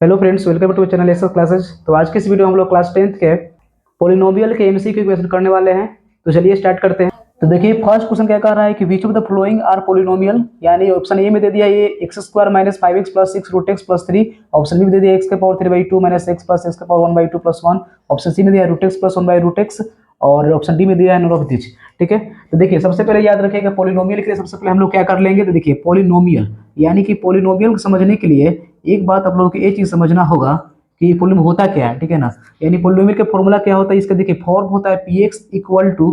Hello friends, welcome to channel Excel Classes. तो आज के इस वीडियो में हम लोग क्लास 10th के पॉलिनोमियल के एमसीक्यू क्वेश्चन करने वाले हैं। तो चलिए स्टार्ट करते हैं। तो देखिए फर्स्ट क्वेश्चन क्या कह रहा है कि which of the following are polynomial, यानी ऑप्शन ए में दे दिया ये x square minus 5x plus 6 root x plus 3। Option B में दे दिया एक्स के power 3/2 minus x plus x के पावर 1/2 प्लस 1। ऑप्शन सी में दिया रूट एक्स प्लस 1/√x और ऑप्शन डी में दिया है नॉन ऑफ दिस। ठीक है, तो देखिए सबसे पहले याद रखिएगा पॉलिनोमियल के लिए सबसे पहले हम लोग क्या कर लेंगे। तो देखिए पॉलिनोमियल यानी कि पॉलिनोमियल समझने के लिए एक बात आप लोगों को ये चीज समझना होगा कि पोलिनोमियल होता क्या है। ठीक है ना, यानी पोलिनोमियल का फॉर्मूला क्या होता है। इसका देखिए फॉर्म होता है P x equal to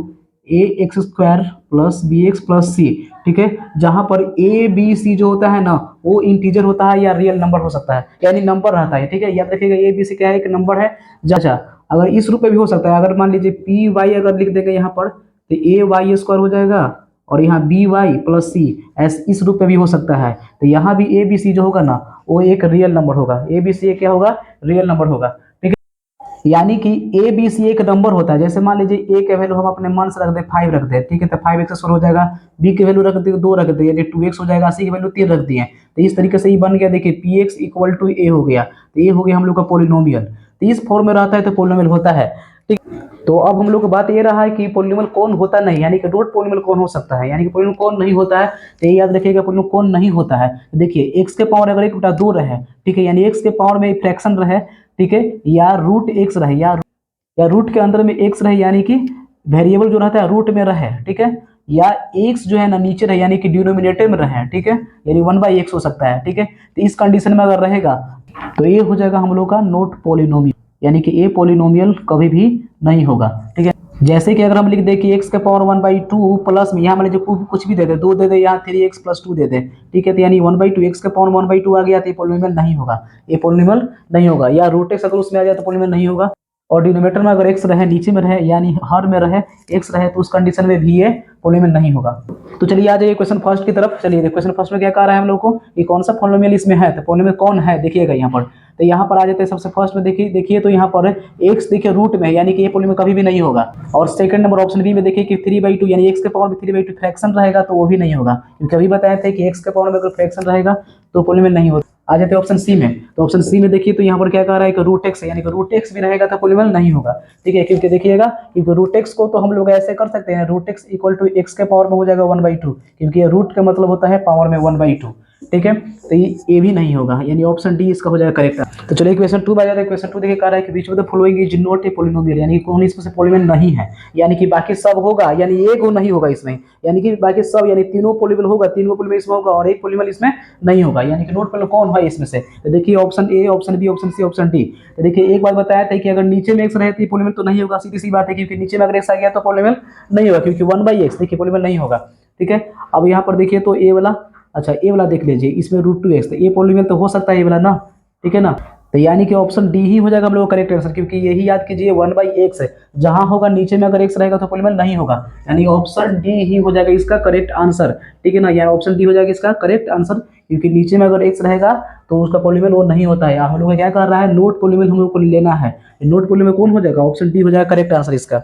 A X square plus B X plus C. ठीक है, जहां पर ए बी सी जो होता है ना वो इंटीजर होता है या रियल नंबर हो सकता है, यानी नंबर रहता है। ठीक है, याद रखिएगा ए बी सी क्या है, एक नंबर है। जैसा अगर इस रूप में भी हो सकता है, अगर मान लीजिए पी वाई अगर लिख देंगे यहाँ पर तो ए वाई स्क्वायर हो जाएगा और यहाँ बी वाई प्लस सी ऐसे इस रूप में भी हो सकता है। तो यहाँ भी ए बी सी जो होगा ना वो एक रियल नंबर होगा। ए बी सी क्या होगा, रियल नंबर होगा। ठीक है, यानी कि ए बी सी एक नंबर होता है। जैसे मान लीजिए ए के वैल्यू हम अपने मन से रख दे 5 रख दे। ठीक है, तो 5 एक्स हो जाएगा। बी के वैल्यू रख दे 2 रख दे, यानी 2x हो जाएगा। सी की वैल्यू 3 रख दिए, तो इस तरीके से ये बन गया। देखिए पी एक्स इक्वल टू ए हो गया, तो ये हो गया हम लोग का पोलिनोमियल। तो इस फॉर्म में रहता है तो पोलिनोमियल होता है। ठीक, तो अब हम लोग को बात ये रहा है कि पोलिनोमियल कौन होता नहीं, यानी कि डॉट पोलिनोमियल कौन हो सकता है, यानी कि पोलिनोमियल कौन नहीं होता है। तो ये याद रखिएगा पोलिनोमियल कौन नहीं होता है। देखिए एक्स के पावर अगर 1/2 रहे, ठीक है, यानी एक्स के पावर में फ्रैक्शन रहे, ठीक है, या रूट एक्स रहे या रूट के अंदर में एक्स रहे, यानी कि वेरिएबल जो रहता है रूट में रहे। ठीक है, या एक्स जो है ना नीचे रहे, यानी कि डिनोमिनेटर में रहे। ठीक है, यानी 1/x हो सकता है। ठीक है, तो इस कंडीशन में अगर रहेगा तो ये हो जाएगा हम लोग का नॉट पोलिनोमियल, यानी कि ए पोलिनोमियल कभी भी नहीं होगा। ठीक है, जैसे कि अगर हम लिख दे कि x के पावर 1/2 प्लस में यहाँ मान लीजिए कुछ भी दे दे, 2 दे दे, यहाँ 3x प्लस 2 दे दे। ठीक है, तो यानी 1/2 x के पावर 1/2 आ गया तो ये पोलिनोमियल नहीं होगा, ये पोलिनोमियल नहीं होगा। या रूट एक्स अगर उसमें आ जाए तो पोलिनोमियल नहीं होगा। और डिनोमिनेटर में अगर एक्स रहे, नीचे में रहे, यानी हर में रहे एक्स रहे, तो उस कंडीशन में भी ये पोलिनोमियल नहीं होगा। तो चलिए आ जाइए क्वेश्चन फर्स्ट की तरफ। चलिए क्वेश्चन फर्स्ट में क्या कह रहा है हम लोग को कि कौन सा पोलिनोमियल इसमें है। तो पोलिनोमियल कौन है देखिएगा यहाँ पर। तो यहाँ पर आ जाते हैं सबसे फर्स्ट में। देखिए तो यहाँ पर एक्स देखिए रूट में है, यानी कि ये पोलिनोमियल कभी भी नहीं होगा। और सेकंड नंबर ऑप्शन बी में देखिए कि 3/2, यानी एक्स के पावर में 3/2 फ्रैक्शन रहेगा तो वो भी नहीं होगा, क्योंकि अभी बताए थे कि एक्स के पावर में अगर फ्रैक्शन रहेगा तो पोलिनोमियल नहीं होता। आ जाते हैं ऑप्शन सी में। तो ऑप्शन सी में देखिए तो यहाँ पर क्या कह रहा है कि रूट एक्स है, यानी कि रूट एक्स भी रहेगा तो पोलिनोमियल नहीं होगा। ठीक है, क्योंकि देखिएगा क्योंकि रूट एक्स को तो हम लोग ऐसे कर सकते हैं, root x equal to x के पावर में हो जाएगा 1/2, क्योंकि ये रूट का मतलब होता है पावर में 1/2। ठीक है, तो ये भी नहीं होगा, यानी ऑप्शन डी इसका हो जाएगा करेक्ट। तो चलिए क्वेश्चन 2 आ जाता है। क्वेश्चन 2 देखिए कह रहा है कि which of the following is not a polynomial, यानी कि कौन इसमें से पोलिनोमियल नहीं है, यानी कि बाकी सब होगा, यानी एक वो नहीं होगा इसमें, यानी कि बाकी सब, यानी तीनों पोलिनोमियल होगा, तीनों पोलिनोमियल इसमें होगा और एक पोलिनोमियल इसमें नहीं होगा, यानी कि नोट पोलिनोमियल कौन है इसमें से। तो देखिए option A, option B, option C, option D. तो देखिए एक बात बताया था कि अगर नीचे में एक्स रहे तो पोलिनोमियल तो नहीं होगा, सीधी सी बात है, क्योंकि नीचे में अगर एक्स आ गया तो पोलिनोमियल नहीं होगा, क्योंकि 1/x देखिए पोलिनोमियल नहीं होगा। ठीक है, अब यहाँ पर देखिए तो ए वाला, अच्छा ए वाला देख लीजिए, इसमें √2x, तो ये पोलिनोमियल तो हो सकता है ये वाला ना। ठीक है ना, तो यानी कि ऑप्शन डी ही हो जाएगा हम लोग का करेक्ट आंसर, क्योंकि यही याद कीजिए 1/x है, जहां होगा नीचे में अगर x रहेगा तो पोलिनोमियल नहीं होगा, यानी ऑप्शन डी ही हो जाएगा इसका करेक्ट आंसर। ठीक है ना, यानी ऑप्शन डी हो जाएगा इसका करेक्ट आंसर, क्योंकि नीचे में अगर x रहेगा तो उसका पोलिनोमियल वो नहीं होता है। हम लोग क्या कर रहा है, नोट पोलिनोमियल हम लोग को लेना है। नोट पोलिनोमियल कौन हो जाएगा, ऑप्शन डी हो जाएगा करेक्ट आंसर इसका।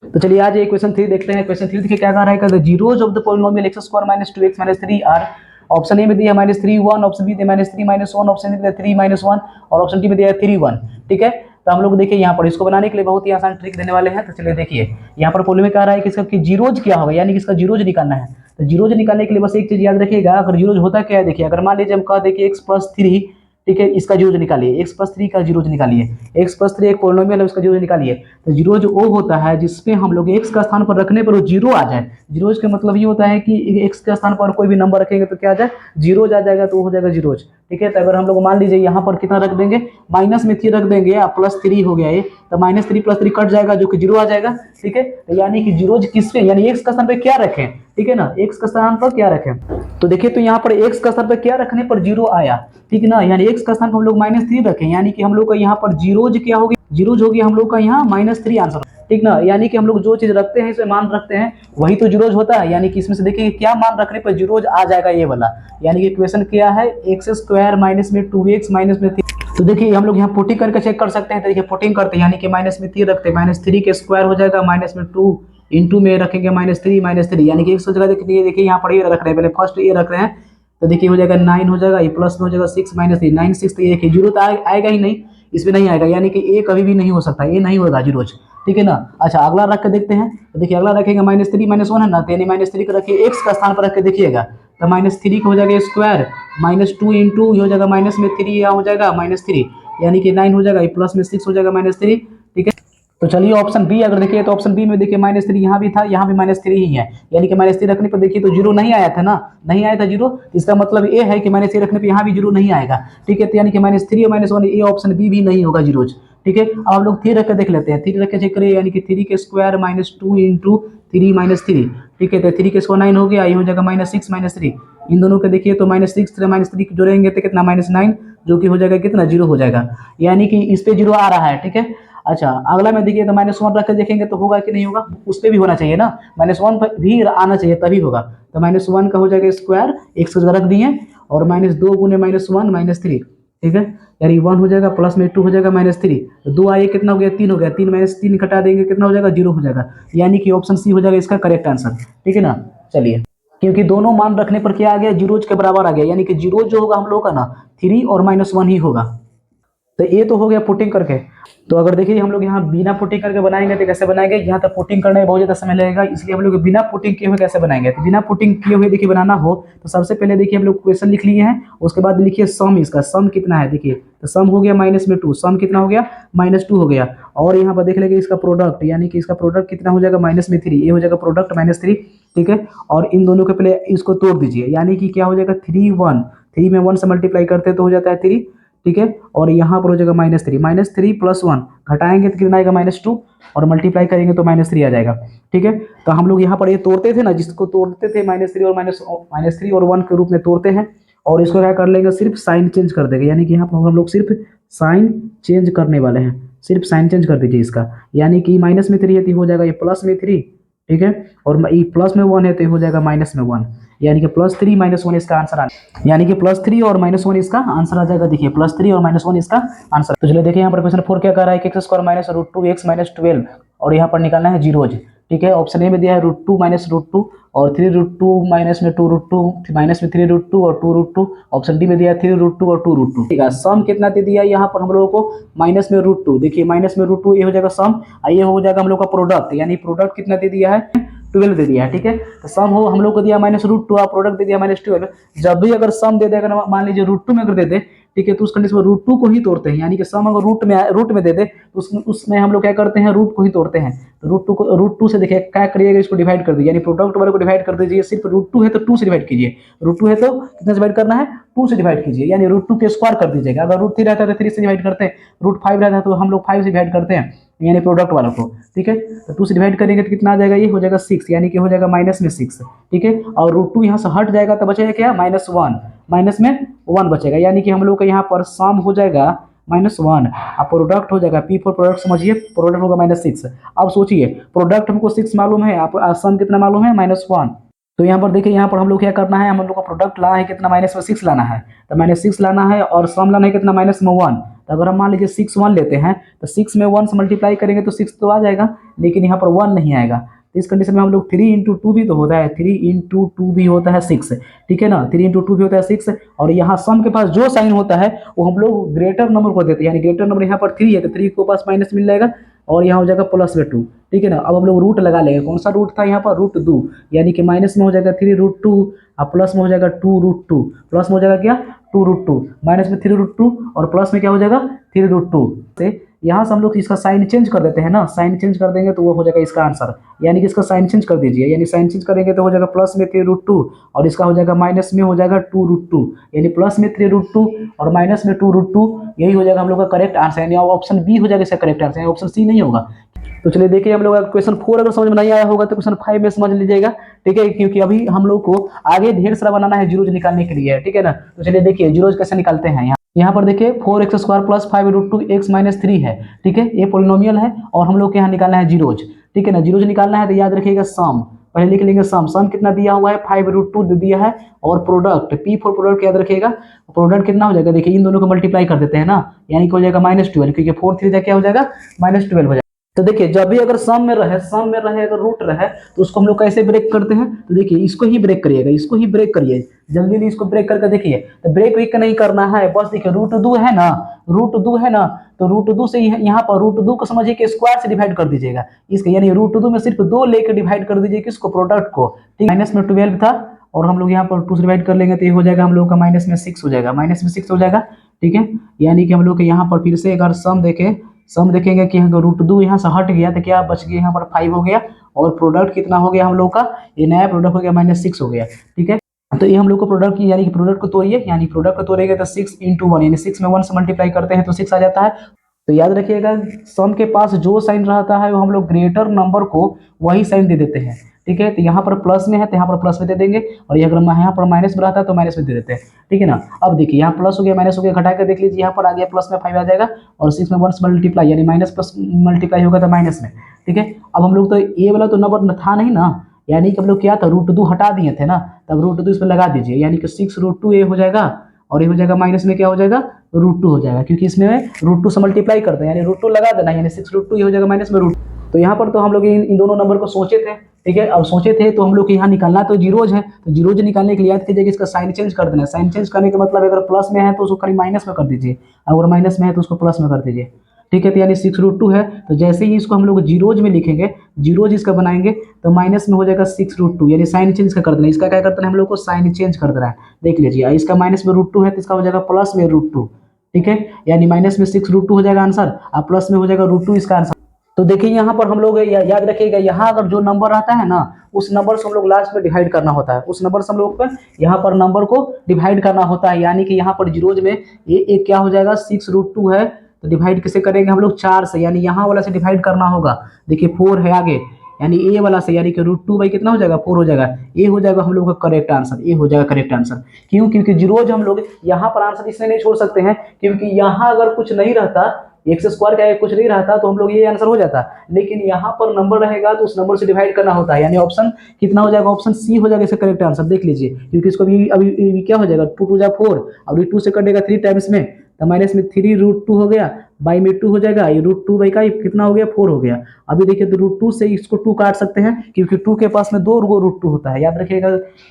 तो चलिए आज ये क्वेश्चन 3 देखते हैं। क्वेश्चन 3 देखिए क्या कह रहा है कि zeros of the polynomial x square minus 2x minus 3 are. Option A में दिया -3 1, ऑप्शन बी दिया -3 -1, ऑप्शन डी दिया 3 -1 और ऑप्शन डी में दिया 3 1। ठीक है, तो हम लोग देखिए यहाँ पर इसको बनाने के लिए बहुत ही आसान ट्रिक देने वाले हैं। तो चलिए देखिए यहाँ पर पोलिनोमियल कह रहा है कि इसका कि जीरोज क्या होगा, यानी कि इसका जीरोज निकालना है। तो जीरोज निकालने के लिए बस एक चीज याद रखिएगा, अगर जीरोज होता क्या है देखिए, अगर मान लीजिए हम कह दें कि x+3, ठीक है, इसका जीरोज निकालिए, x+3 का जीरोज निकालिए, x+3 एक पोलिनोमियल है उसका जीरोज निकालिए। तो जीरोज वो होता है जिसपे हम लोग x का स्थान पर रखने पर वो जीरो आ जाए। जीरोज का मतलब ये होता है कि x के स्थान पर कोई भी नंबर रखेंगे तो क्या आ जाए, जीरोज आ जाएगा, तो वो हो जाएगा जीरोज। ठीक है, तो अगर हम लोग मान लीजिए यहाँ पर कितना रख देंगे, माइनस में 3 रख देंगे या +3 हो गया ये, तो -3 + 3 कट जाएगा जो कि जीरो आ जाएगा। ठीक है, तो यानी कि जीरोज किस पे, यानी x का स्थान पे क्या रखें। ठीक है ना, x का स्थान पर क्या रखें, तो देखिए तो यहाँ पर x का स्थान पर क्या रखने पर जीरो आया। ठीक है ना, यानी x का स्थान पर हम लोग -3 रखें, यानी कि हम लोग का यहाँ पर जीरोज क्या होगी, जीरोज होगी हम लोग का यहाँ -3 आंसर। ठीक ना, यानी कि हम लोग जो चीज रखते हैं इसमें मान रखते हैं वही तो जीरोज होता है, यानी कि इसमें से देखिए क्या मान रखने पर जीरोज आ जाएगा ये वाला। यानी कि इक्वेशन क्या है, x² माइनस में 2x माइनस में 3। तो देखिए हम लोग यहाँ पुटिंग करके चेक कर सकते हैं। तो देखिए पुटिंग करते हैं, यानी कि -3 रखते हैं, -3 के स्क्वायर हो जाएगा, -2 इंटू में रखेंगे -3 -3, यानी कि एक सोच रहा है। देखिए यहाँ पर ये रख रहे हैं, पहले फर्स्ट ये रख रहे हैं तो देखिए हो जाएगा 9 हो जाएगा, ये प्लस में हो जाएगा 6 माइनस 3, 9 6 तो ये देखिए जीरो तो आएगा ही नहीं, इसमें नहीं आएगा, यानी कि ए कभी भी नहीं हो सकता, ये नहीं होगा जीरो, ठीक है ना। अच्छा अगला रख के देखते हैं, तो देखिए अगला रखेगा -3 -1 है ना, तो यानी -3 को रखिए एक्स का स्थान पर रख के देखिएगा, तो -3 का हो जाएगा स्क्वायर, -2 इंटू ये हो जाएगा माइनस में 3 यहाँ हो जाएगा -3, यानी कि 9 हो जाएगा, ये प्लस में 6 हो जाएगा -3, ठीक है। तो चलिए ऑप्शन बी अगर देखिए, तो ऑप्शन बी में देखिए -3 यहाँ भी था, यहाँ भी -3 ही है, यानी कि -3 रखने पर देखिए तो जीरो नहीं आया था ना, नहीं आया था जीरो, इसका मतलब ये है कि -3 रखने पर यहाँ भी जीरो नहीं आएगा, ठीक है। तो यानी कि -3 और -1 ये ऑप्शन बी भी नहीं होगा जीरो, ठीक है। अब हम लोग 3 रख के देख लेते हैं, 3 रख के चेक करिए, यानी कि 3 के स्क्वायर -2 इंटू 3 -3, ठीक है। तो 3 के स्क्वायर 9 हो गया, ये हो जाएगा -6 -3, इन दोनों के देखिए तो -6 -3 जोड़ेंगे तो कितना -9, जो कि हो जाएगा कितना जीरो हो जाएगा, यानी कि इस पे जीरो आ रहा है, ठीक है। अच्छा अगला में देखिए तो -1 रख कर देखेंगे तो होगा कि नहीं होगा, उस पर भी होना चाहिए ना, -1 पर भी आना चाहिए तभी होगा, तो -1 का हो जाएगा स्क्वायर, एक से रख दिए, और -2 गुने -1 -3, ठीक है, यानी 1 हो जाएगा, प्लस में 2 हो जाएगा -3, तो 2 आइए कितना हो गया 3 हो गया, 3 -3 घटा देंगे कितना हो जाएगा 0 हो जाएगा, यानी कि ऑप्शन सी हो जाएगा इसका करेक्ट आंसर, ठीक है ना। चलिए क्योंकि दोनों मान रखने पर क्या आ गया, जीरोज के बराबर आ गया, यानी कि जीरो जो होगा हम लोग का ना 3 और -1 ही होगा, तो ये तो हो गया पुटिंग करके। तो अगर देखिए हम लोग यहाँ बिना पुटिंग करके बनाएंगे तो कैसे बनाएंगे, यहाँ तक पुटिंग करने में बहुत ज़्यादा समय लगेगा, इसलिए हम लोग बिना पुटिंग किए हुए कैसे बनाएंगे, तो बिना पुटिंग किए हुए देखिए बनाना हो तो सबसे पहले देखिए हम लोग क्वेश्चन लिख लिए हैं, उसके बाद लिखिए सम, इसका सम कितना है देखिए, तो सम हो गया -2, सम कितना हो गया -2 हो गया, और यहाँ पर देख लेंगे इसका प्रोडक्ट, यानी कि इसका प्रोडक्ट कितना हो जाएगा -3, ये हो जाएगा प्रोडक्ट -3, ठीक है। और इन दोनों के पहले इसको तोड़ दीजिए, यानी कि क्या हो जाएगा 3 1, 3 में 1 से मल्टीप्लाई करते हैं तो हो जाता है 3, ठीक है। और यहाँ पर हो जाएगा -3 प्लस 1 घटाएंगे तो कितना आएगा -2, और मल्टीप्लाई करेंगे तो -3 आ जाएगा, ठीक है। तो हम लोग यहाँ पर ये तोड़ते थे ना, जिसको तोड़ते थे -3 और -3 और 1 के रूप में तोड़ते हैं, और इसको क्या कर लेंगे, सिर्फ साइन चेंज कर देंगे, यानी कि यहाँ पर हम लोग सिर्फ साइन चेंज करने वाले हैं, सिर्फ साइन चेंज कर दीजिए इसका, यानी कि माइनस में 3 है तो हो जाएगा ये प्लस में 3, ठीक है, और ये प्लस में 1 है तो हो जाएगा माइनस में 1, यानी कि +3 -1 इसका आंसर आ, यानी कि +3 और -1 इसका आंसर आ जाएगा, देखिए +3 और -1 इसका आंसर। तो चलिए देखिए यहाँ पर क्वेश्चन 4 क्या कर रहा है कि x² -√2x -12, और यहाँ पर निकालना है जीरोज, ठीक है। ऑप्शन ए में दिया है √2 -√2 और 3√2 माइनस में 2√2 माइनस में 3√2 और 2√2, ऑप्शन डी में दिया है 3√2 और 2√2, ठीक है। सम कितना दे दिया यहाँ पर हम लोगों को माइनस में √2, देखिए माइनस में √2 ये हो जाएगा सम, ये हो जाएगा हम लोग का प्रोडक्ट, यानी प्रोडक्ट कितना दे दिया है 12 दे दिया है, ठीक है। तो सम हो हम लोग को दिया -√2 और प्रोडक्ट दे दिया -12, जब भी अगर सम दे देगा मान लीजिए √2 में अगर दे दे, ठीक है, तो उस कंडीशन में √2 को ही तोड़ते हैं, यानी कि सम अगर रूट में दे दे तो उसमें हम लोग क्या करते हैं रूट को ही तोड़ते हैं, तो √2 से देखिए क्या करिएगा, इसको डिवाइड कर दीजिए, यानी प्रोडक्ट वाले को डिवाइड कर दीजिए, सिर्फ √2 है तो 2 से डिवाइड कीजिए, √2 है तो कितने से डिवाइड करना है 2 से डिवाइड कीजिए, यानी √2 के स्क्वायर कर दीजिएगा, अगर √3 रहता है तो 3 से डिवाइड करते हैं, √5 रहता है तो हम लोग 5 से डिवाइड करते हैं, यानी प्रोडक्ट वालों को, ठीक है। तो 2 से डिवाइड करेंगे तो कितना आ जाएगा, ये हो जाएगा 6, यानी कि हो जाएगा माइनस में 6, ठीक है। और √2 यहाँ से हट जाएगा तो बचेगा क्या -1, माइनस में 1 बचेगा, यानी कि हम लोग का यहाँ पर सम हो जाएगा -1, अब प्रोडक्ट हो जाएगा P4 प्रोडक्ट, समझिए प्रोडक्ट होगा -6। अब सोचिए प्रोडक्ट हमको 6 मालूम है, आप सम कितना मालूम है -1, तो यहाँ पर देखिए यहाँ पर हम लोग क्या करना है, हम लोग का प्रोडक्ट लाना है कितना -6 लाना है, तो -6 लाना है, और सम लाना है कितना -1, तो अगर हम मान लीजिए 6 1 लेते हैं तो 6 में 1 से मल्टीप्लाई करेंगे तो 6 तो आ जाएगा, लेकिन यहाँ पर 1 नहीं आएगा, तो इस कंडीशन में हम लोग 3 × 2 भी तो होता है, 3 × 2 भी होता है 6, ठीक है ना, 3 × 2 भी होता है 6, और यहाँ सम के पास जो साइन होता है वो हम लोग ग्रेटर नंबर को देते हैं, यानी ग्रेटर नंबर यहाँ पर 3 है तो 3 के पास माइनस मिल जाएगा, और यहाँ हो जाएगा +2, ठीक है ना। अब हम लोग रूट लगा लेंगे, कौन सा रूट था यहाँ पर √2, यानी कि माइनस में हो जाएगा 3√2 और प्लस में हो जाएगा 2√2, प्लस में हो जाएगा क्या 2√2, माइनस में 3√2 और प्लस में क्या हो जाएगा 3√2, से यहाँ से हम लोग इसका साइन चेंज कर देते हैं ना, साइन चेंज कर देंगे तो वो हो जाएगा इसका आंसर, यानी कि इसका साइन चेंज कर दीजिए, यानी साइन चेंज करेंगे तो हो जाएगा प्लस में 3√2 और इसका हो जाएगा माइनस में हो जाएगा 2√2, यानी प्लस में 3√2 और माइनस में 2√2, यही हो जाएगा हम लोग का करेक्ट आंसर, यानी ऑप्शन बी हो जाएगा इसका करेक्ट आंसर, यानी ऑप्शन सी नहीं होगा। तो चलिए देखिए हम लोग क्वेश्चन 4 अगर समझ में नहीं आया होगा तो क्वेश्चन 5 में समझ लीजिएगा, ठीक है, क्योंकि अभी हम लोग को आगे ढेर सारा बनाना है जीरोज निकालने के लिए, ठीक है ना। तो चलिए देखिए जीरोज कैसे निकालते हैं, यहाँ पर देखिए 4x² + 5√2x - 3 है, ठीक है, ये पोलिनोमियल है और हम लोग के यहाँ निकालना है जीरोज, ठीक है ना। जीरोज निकालना है तो याद रखिएगा सम, पहले लिख लेंगे सम, सम कितना दिया हुआ है 5√2 दे दिया है, और प्रोडक्ट P4 प्रोडक्ट याद रखिएगा, प्रोडक्ट कितना हो जाएगा देखिए इन दोनों को मल्टीप्लाई कर देते हैं ना, यानी कि हो जाएगा -12, क्योंकि 4 3 क्या हो जाएगा -12 हो जाएगा, तो देखिए जब भी अगर सम में रहे अगर रूट रहे तो उसको हम लोग कैसे ब्रेक करते हैं, तो देखिए इसको ही ब्रेक करिएगा, इसको ही ब्रेक करिए, जल्दी जल्दी इसको ब्रेक करके देखिए। तो ब्रेक वेक नहीं करना है, बस देखिए रूट दो है ना, रूट दो है ना, तो रूट दो से यहाँ पर रूट दो को समझिए कि स्क्वायर से डिवाइड कर दीजिएगा इसके, यानी रूट दो में सिर्फ दो लेकर डिवाइड कर दीजिए किसको, प्रोडक्ट को, ठीक। माइनस में 12 था और हम लोग यहाँ पर 2 से डिवाइड कर लेंगे तो ये हो जाएगा हम लोग का माइनस में 6 हो जाएगा, माइनस में 6 हो जाएगा, ठीक है। यानी कि हम लोग के यहाँ पर फिर से अगर सम देखें, सम देखेंगे कि रूट दो यहाँ से हट गया तो क्या बच गया, यहाँ पर 5 हो गया और प्रोडक्ट कितना हो गया हम लोग का, ये नया प्रोडक्ट हो गया -6 हो गया, ठीक है। तो ये हम लोग को प्रोडक्ट की यानी कि प्रोडक्ट को तोड़िए, यानी प्रोडक्ट को तोड़ेंगे तो 6 × 1 यानी 6 में 1 से मल्टीप्लाई करते हैं तो 6 आ जाता है। तो याद रखिएगा सम के पास जो साइन रहता है वो हम लोग ग्रेटर नंबर को वही साइन दे देते हैं, ठीक है। तो यहाँ पर प्लस में है तो यहाँ पर प्लस में दे देंगे, और ये अगर यहाँ पर माइनस में रहता है तो माइनस में दे देते हैं, ठीक है ना। अब देखिए यहाँ प्लस हो गया माइनस हो गया, घटा कर देख लीजिए, यहाँ पर आ गया प्लस में 5 आ जाएगा और 6 में 1 से मल्टीप्लाई यानी माइनस प्लस मल्टीप्लाई होगा तो माइनस में, ठीक है। अब हम लोग तो ये वाला तो नंबर था नहीं ना, यानी कि हम लोग क्या था रूट 2 हटा दिए थे ना, तब रूट 2 इस पर लगा दीजिए, यानी कि 6√2 ये हो जाएगा और ये हो जाएगा माइनस में क्या हो जाएगा √2 हो जाएगा, क्योंकि इसमें √2 से मल्टीप्लाई करते हैं यानी √2 लगा देना, यानी 6√2 ये हो जाएगा माइनस में रूट। तो यहाँ पर तो हम लोग इन दोनों नंबर को सोचे थे, ठीक है। अब सोचे थे तो हम लोग यहाँ निकालना तो जीरोज है, तो जीरोज निकालने के लिए याद कीजिए कि इसका साइन चेंज कर देना है, साइन चेंज करने का मतलब अगर प्लस में है तो उसको खाली माइनस में कर दीजिए, अगर माइनस में है तो उसको प्लस में कर दीजिए, ठीक है। तो यानी 6√2 है, तो जैसे ही इसको हम लोग जीरोज में लिखेंगे, जीरोज इसका बनाएंगे तो माइनस में हो जाएगा 6√2, यानी साइन चेंज का कर देना, इसका क्या करते हैं हम लोग को साइन चेंज कर देना है, देख लीजिए इसका माइनस में √2 है तो इसका हो जाएगा प्लस में √2, ठीक है। यानी माइनस में 6√2 हो जाएगा आंसर और प्लस में हो जाएगा √2 इसका आंसर। तो देखिए यहाँ पर हम लोग याद रखिएगा, यहाँ अगर जो नंबर रहता है ना उस नंबर से हम लोग लास्ट में डिवाइड करना होता है, उस नंबर से हम लोग यहाँ पर नंबर को डिवाइड करना होता है, यानी कि यहाँ पर जीरोज में ये क्या हो जाएगा 6√2 है तो डिवाइड किसे करेंगे हम लोग 4 से, यानी यहाँ वाला से डिवाइड करना होगा, देखिए 4 है आगे, यानी ए वाला से, यानी कि √2 बाई कितना हो जाएगा 4 हो जाएगा, ये हो जाएगा हम लोग का करेक्ट आंसर, ये हो जाएगा करेक्ट आंसर। क्यों, क्योंकि जीरोज हम लोग यहाँ पर आंसर इसलिए नहीं छोड़ सकते हैं क्योंकि यहाँ अगर कुछ नहीं रहता, एक्स स्क्वायर का कुछ नहीं रहता तो हम लोग ये आंसर हो जाता, लेकिन यहाँ पर नंबर रहेगा तो उस नंबर से डिवाइड करना होता है, यानी ऑप्शन कितना हो जाएगा, ऑप्शन सी हो जाएगा इसका करेक्ट आंसर, देख लीजिए। क्योंकि इसको अभी क्या हो जाएगा 2 2 जा 4, अब ये 2 से कटेगा 3 टाइम्स में तो माइनस में 3√2 हो गया, बाई में 2 हो जाएगा, ये √2 बाई का कितना हो गया 4 हो गया। अभी देखिए तो √2 से इसको 2 काट सकते हैं क्योंकि 2 के पास में 2 √2 होता है, याद रखिएगा,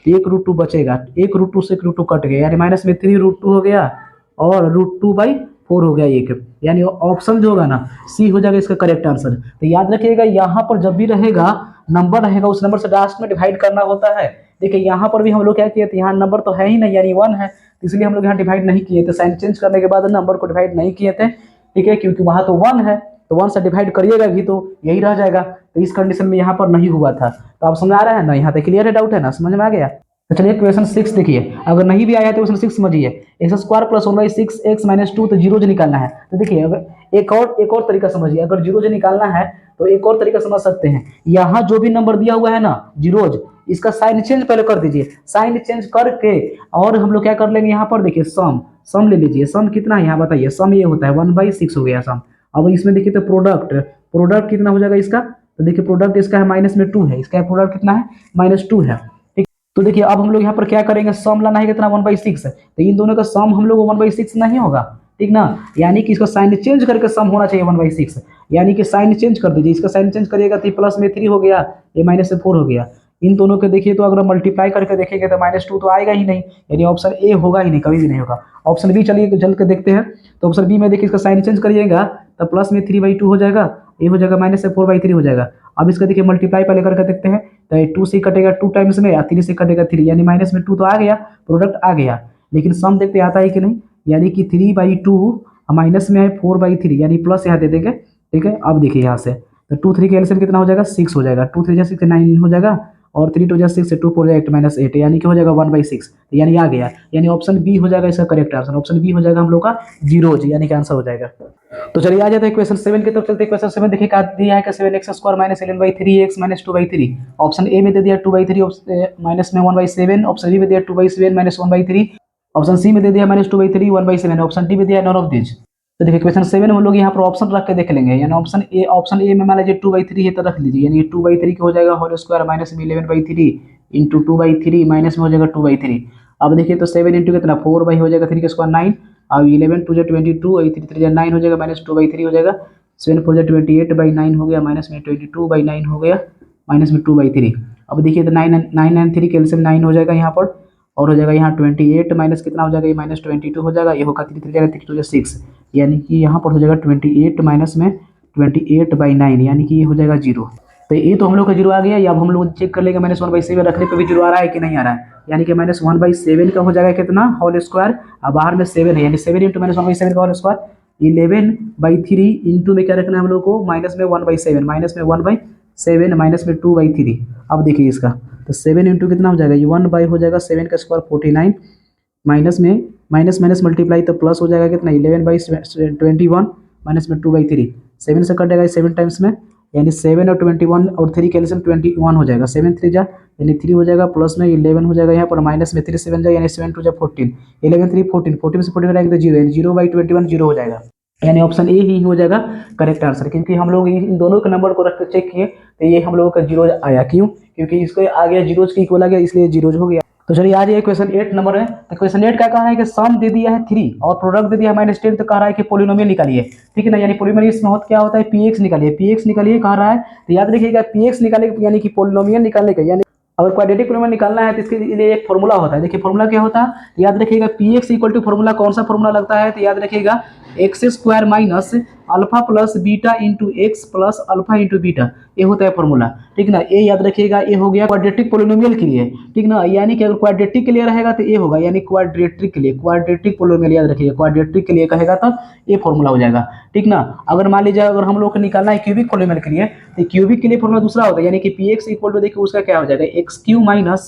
एक √2 बचेगा, एक √2 से 1 √2 कट गया, यानी माइनस में 3√2 हो गया और √2/4 हो गया एक, यानी ऑप्शन जो होगा ना सी हो जाएगा इसका करेक्ट आंसर। तो याद रखिएगा यहाँ पर जब भी रहेगा नंबर रहेगा उस नंबर से लास्ट में डिवाइड करना होता है। देखिए यहाँ पर भी हम लोग क्या किए थे, यहाँ नंबर तो है ही नहीं यानी 1 है, तो इसलिए हम लोग यहाँ डिवाइड नहीं किए थे, साइन चेंज करने के बाद नंबर को डिवाइड नहीं किए थे, ठीक है, क्योंकि वहाँ तो 1 है तो 1 से डिवाइड करिएगा भी तो यही रह जाएगा, तो इस कंडीशन में यहाँ पर नहीं हुआ था। तो आप समझ आ रहा है ना, यहाँ तक क्लियर है, डाउट है ना, समझ में आ गया। तो चलिए क्वेश्चन 6 देखिए, अगर नहीं भी आया तो क्वेश्चन 6 समझिए, x² + 1/6 x - 2 तो जीरोज निकालना है। तो देखिए अगर एक और तरीका समझिए, अगर जीरोज निकालना है तो एक और तरीका समझ सकते हैं, यहाँ जो भी नंबर दिया हुआ है ना जीरोज, इसका साइन चेंज पहले कर दीजिए, साइन चेंज करके और हम लोग क्या कर लेंगे यहाँ पर देखिए सम ले लीजिए, सम कितना है यहाँ बताइए, सम ये होता है 1/6 हो गया सम। अब इसमें देखिए तो प्रोडक्ट कितना हो जाएगा इसका, तो देखिए प्रोडक्ट इसका है माइनस में 2 है, इसका प्रोडक्ट कितना है -2 है, ठीक। तो देखिए अब हम लोग यहाँ पर क्या करेंगे, सम लाना है कितना 1/6 है, तो इन दोनों का सम हम लोग 1/6 नहीं होगा, ठीक ना, यानी कि इसका साइन चेंज करके सम होना चाहिए 1/6, यानी कि साइन चेंज कर दीजिए, इसका साइन चेंज करिएगा तो प्लस में 3 हो गया, ये माइनस में 4 हो गया। इन दोनों के देखिए तो अगर मल्टीप्लाई करके देखेंगे तो -2 तो आएगा ही नहीं, यानी ऑप्शन ए होगा ही नहीं, कभी भी नहीं होगा। ऑप्शन बी चलिए चल के देखते हैं, तो ऑप्शन बी में देखिए इसका साइन चेंज करिएगा तो प्लस में 3/2 हो जाएगा, ये हो जाएगा माइनस से 4/3 हो जाएगा। अब इसका देखिए मल्टीप्लाई पहले करके देखते हैं, तो ये 2 से कटेगा 2 टाइम्स में, 3 से कटेगा 3, यानी माइनस में 2 तो आ गया, प्रोडक्ट आ गया, लेकिन सम देखते आता है कि नहीं, यानी कि 3/2 माइनस में है 4/3, यानी प्लस यहाँ दे देंगे, ठीक है। अब देखिए यहाँ से तो 2 3 के एलसीएम कितना हो जाएगा 6 हो जाएगा, 2 3 6 9 हो जाएगा और 3 2 6 से 2 4 8 -8, यानी कि हो जाएगा 1/6, यानी आ गया, यानी ऑप्शन बी हो जाएगा इसका करेक्ट आंसर, ऑप्शन बी हो जाएगा हम लोग का जीरोज, यानी कि आंसर हो जाएगा। तो चलिए आ जाते हैं क्वेश्चन 7 की तरफ चलते हैं। क्वेश्चन 7 देखिए क्या दिया है कि 7x² - 11/3x - 2/3, ऑप्शन ए में दे दिया 2/3 माइनस में 1/7, ऑप्शन बी में दिया 2/7 - 1/3, ऑप्शन सी में दे दिया -2/3 1/7, ऑप्शन डी में दिया नॉन ऑफ दिस। तो देखिए क्वेश्चन 7 हम लोग यहाँ पर ऑप्शन रख के देख लेंगे, यानी ऑप्शन ए में मान लीजिए 2/3 है तो रख लीजिए, यानी 2/3 हो जाएगा होल स्क्वायर माइनस में 11/3 इंटू 2/3 माइनस में हो जाएगा 2/3। अब देखिए तो 7 इंटू कितना 4 हो जाएगा 3 का स्क्वायर 9, अब 11 2 जा 22 3 3 जा 9 हो जाएगा -2/3 हो जाएगा, 7 4 28/9 हो गया, माइनस में 22/9 हो गया, माइनस में 2/3। अब देखिए तो 9 कैल्शियम 9 हो जाएगा यहाँ पर, और हो जाएगा यहाँ 28 माइनस कितना हो जाएगा, ये माइनस 22 हो जाएगा, ये होगा 3 3 जाएगा 3 2 6, यानी कि यहाँ पर हो जाएगा 28 माइनस में 28/9, यानी कि ये हो जाएगा 0। तो ये तो हम लोग का 0 आ गया। या अब हम लोग चेक कर लेंगे -1/7 रखने पे भी 0 आ रहा है कि नहीं आ रहा है, यानी कि -1/7 का हो जाएगा कितना होल स्क्वायर, अब बाहर में 7 है, यानी 7 इंटू -1/7 का होल स्क्वायर 11/3 इंटू में क्या रखना है हम लोग को, माइनस में 1/7, माइनस में 1/7 माइनस में 2/3। अब देखिए इसका तो 7 इंटू कितना हो जाएगा, ये 1 हो जाएगा 7 का स्क्वायर 49, माइनस में माइनस माइनस मल्टीप्लाई तो प्लस हो जाएगा कितना 11/21 माइनस में 2/3, 7 से कटेगा 7 टाइम्स में, यानी 7 और 21 और 3 कैल्शियम 21 हो जाएगा, 7 3 जा यानी 3 हो जाएगा, प्लस में 11 हो जाएगा यहाँ पर, माइनस में 3 7 जा यानी 7 2 जा 14, 11 3 14, 14 से 14 करेंगे तो 0, यानी 0/21 0 हो जाएगा, यानी ऑप्शन ए ही हो जाएगा करेक्ट आंसर। क्योंकि हम लोग इन दोनों के नंबर को रख कर चेक किए तो ये हम लोगों का 0 आया, क्यों, क्योंकि इसको आ गया 0 के इक्वल आ गया, इसलिए 0 हो गया। तो चलिए आज ये क्वेश्चन 8 नंबर है। तो क्वेश्चन 8 क्या कह रहा है कि सम दे दिया है 3 और प्रोडक्ट दे दिया है -10, तो कह रहा है कि पोलिनोमियल निकालिए, ठीक है ना, यानी पोलिनोमियल इसमें क्या होता है, पीएक्स निकालिए, पीएक्स निकालिए कह रहा है। तो याद रखिएगा पीएक्स निकाले यानी कि पोलिनोमियल निकालने का, यानी अगर क्वाड्रेटिक पोलिनोमियल निकालना है तो इसके लिए एक फॉर्मूला होता है। देखिए फॉर्मूला क्या होता है, याद रखिएगा पीएक्स इक्वल टू फॉर्मूला कौन सा फॉर्मूला लगता है, तो याद रखिएगा x² minus alpha plus beta into x plus alpha into beta, ये होता है फॉर्मूला, ठीक ना। ये याद रखिएगा, ये हो गया क्वाड्रेटिक पोलिनोमियल के लिए, ठीक ना, यानी कि अगर क्वाड्रेटिक के लिए रहेगा तो ये होगा, यानी क्वाड्रेटिक के लिए, क्वाड्रेटिक पोलिनोमियल याद रखिएगा, क्वाड्रेटिक के लिए कहेगा तो ये फॉर्मूला हो जाएगा, ठीक ना। अगर मान लीजिए अगर हम लोग को निकालना है क्यूबिक पोलिनोमियल के लिए, तो क्यूबिक के लिए फॉर्मूला दूसरा होता है, यानी कि पीएक्स इक्वल टू देखिए उसका क्या हो जाएगा, x³ minus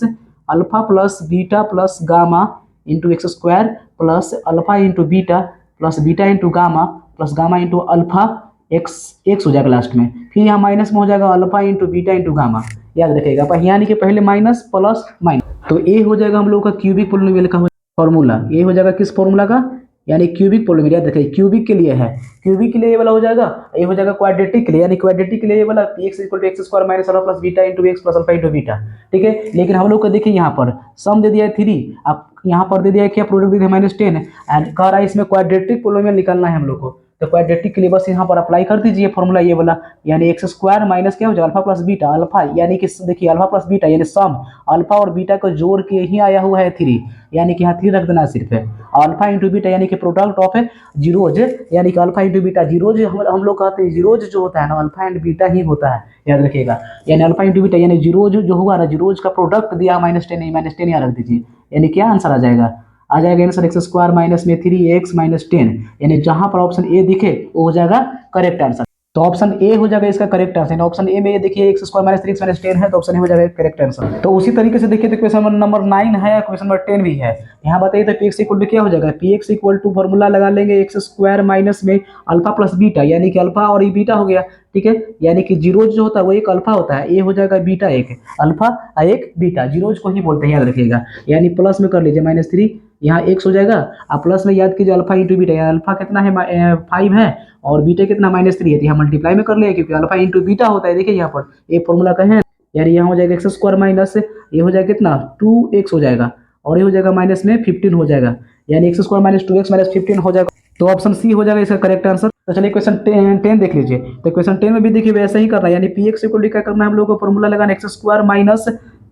alpha plus beta plus gamma into x² plus alpha into beta plus beta into gamma plus gamma into alpha x हो जाएगा लास्ट में, फिर यहाँ माइनस में हो जाएगा alpha into beta into gamma, याद रखिएगा पर यानी कि पहले माइनस प्लस माइनस, तो ये हो जाएगा हम लोग का क्यूबिक पोलिनोमियल का फॉर्मूला। ये हो जाएगा किस फॉर्मूला का, यानी क्यूबिक पोलिनोमियल, याद रखिए क्यूबिक के लिए है, क्यूबिक के लिए ये वाला हो जाएगा, ये हो जाएगा क्वाड्रेटिक के लिए, यानी क्वाड्रेटिक के लिए ये वाला px equal to x² minus alpha plus beta into x plus alpha into beta, ठीक है। लेकिन हम लोग को देखिए यहाँ पर सम दे दिया है 3, अब यहाँ पर दे दिया है क्या, प्रोडक्ट दे दिया है -10 एंड कह रहा है इसमें क्वाड्रेटिक पोलिनोमियल निकालना है हम लोग को। तो क्वाड्रेटिक के लिए बस यहाँ पर अप्लाई कर दीजिए फॉर्मूला ये वाला, यानी x² माइनस क्या हो जाएगा अल्फा प्लस बीटा, अल्फा यानी कि देखिए अल्फा प्लस बीटा यानी सम अल्फा और बीटा को जोड़ के ही आया हुआ है 3, यानी कि यहाँ 3 रख देना सिर्फ है, अल्फा इंटू बीटा यानी कि प्रोडक्ट ऑफ जीरोज, यानी कि अल्फा इंटू बीटा, जीरोज हम लोग कहते हैं जीरोज जो होता है ना अल्फा एंड बीटा ही होता है, याद रखिएगा, यानी अल्फा इंटू बीटा यानी जीरोज जो होगा ना, जीरोज का प्रोडक्ट दिया -10 -10 यहाँ रख दीजिए, यानी क्या आंसर आ जाएगा आंसर x² माइनस में 3x माइनस 10, यानी जहां पर ऑप्शन ए दिखे वो हो जाएगा करेक्ट आंसर। तो ऑप्शन ए हो जाएगा इसका करेक्ट आंसर, ऑप्शन ए में ये देखिए x² माइनस 3x माइनस 10 है, तो ऑप्शन ए हो जाएगा करेक्ट आंसर। तो उसी तरीके से देखिए तो क्वेश्चन नंबर 9 है, क्वेश्चन नंबर 10 भी है। यहाँ बताइए तो px इक्वल टू क्या हो जाएगा, px इक्वल टू फॉर्मूला लगा लेंगे x² माइनस में अल्फा प्लस बीटा, यानी कि अल्फा और ये बीटा हो गया, ठीक है, यानी कि जीरोज जो होता है वो एक अल्फा होता है, ये हो जाएगा बीटा एक अल्फा एक बीटा, जीरोज को ही बोलते हैं याद रखिएगा, यानी प्लस में कर लीजिए -3 यहाँ x हो जाएगा, आप प्लस में याद कीजिए अल्फा इंटू बीटा, अल्फा कितना है 5 है और बीटा कितना -3 है, तो यहाँ मल्टीप्लाई में कर लिया क्योंकि अल्फा इंटू बीटा होता है, देखिए यहाँ पर एक फॉर्मूला का है, यानी यहाँ हो जाएगा x² माइनस ये हो जाएगा कितना 2x हो जाएगा और ये हो जाएगा माइनस में 15 हो जाएगा, यानी x² माइनस 2x माइनस 15 हो जाएगा, तो ऑप्शन सी हो जाएगा इसका करेक्ट आंसर। तो चलिए क्वेश्चन 10 देख लीजिए। तो क्वेश्चन 10 में भी देखिए वैसा ही करना है, यानी px इक्वल क्या करना है हम लोग को फॉर्मूला लगाना x² माइनस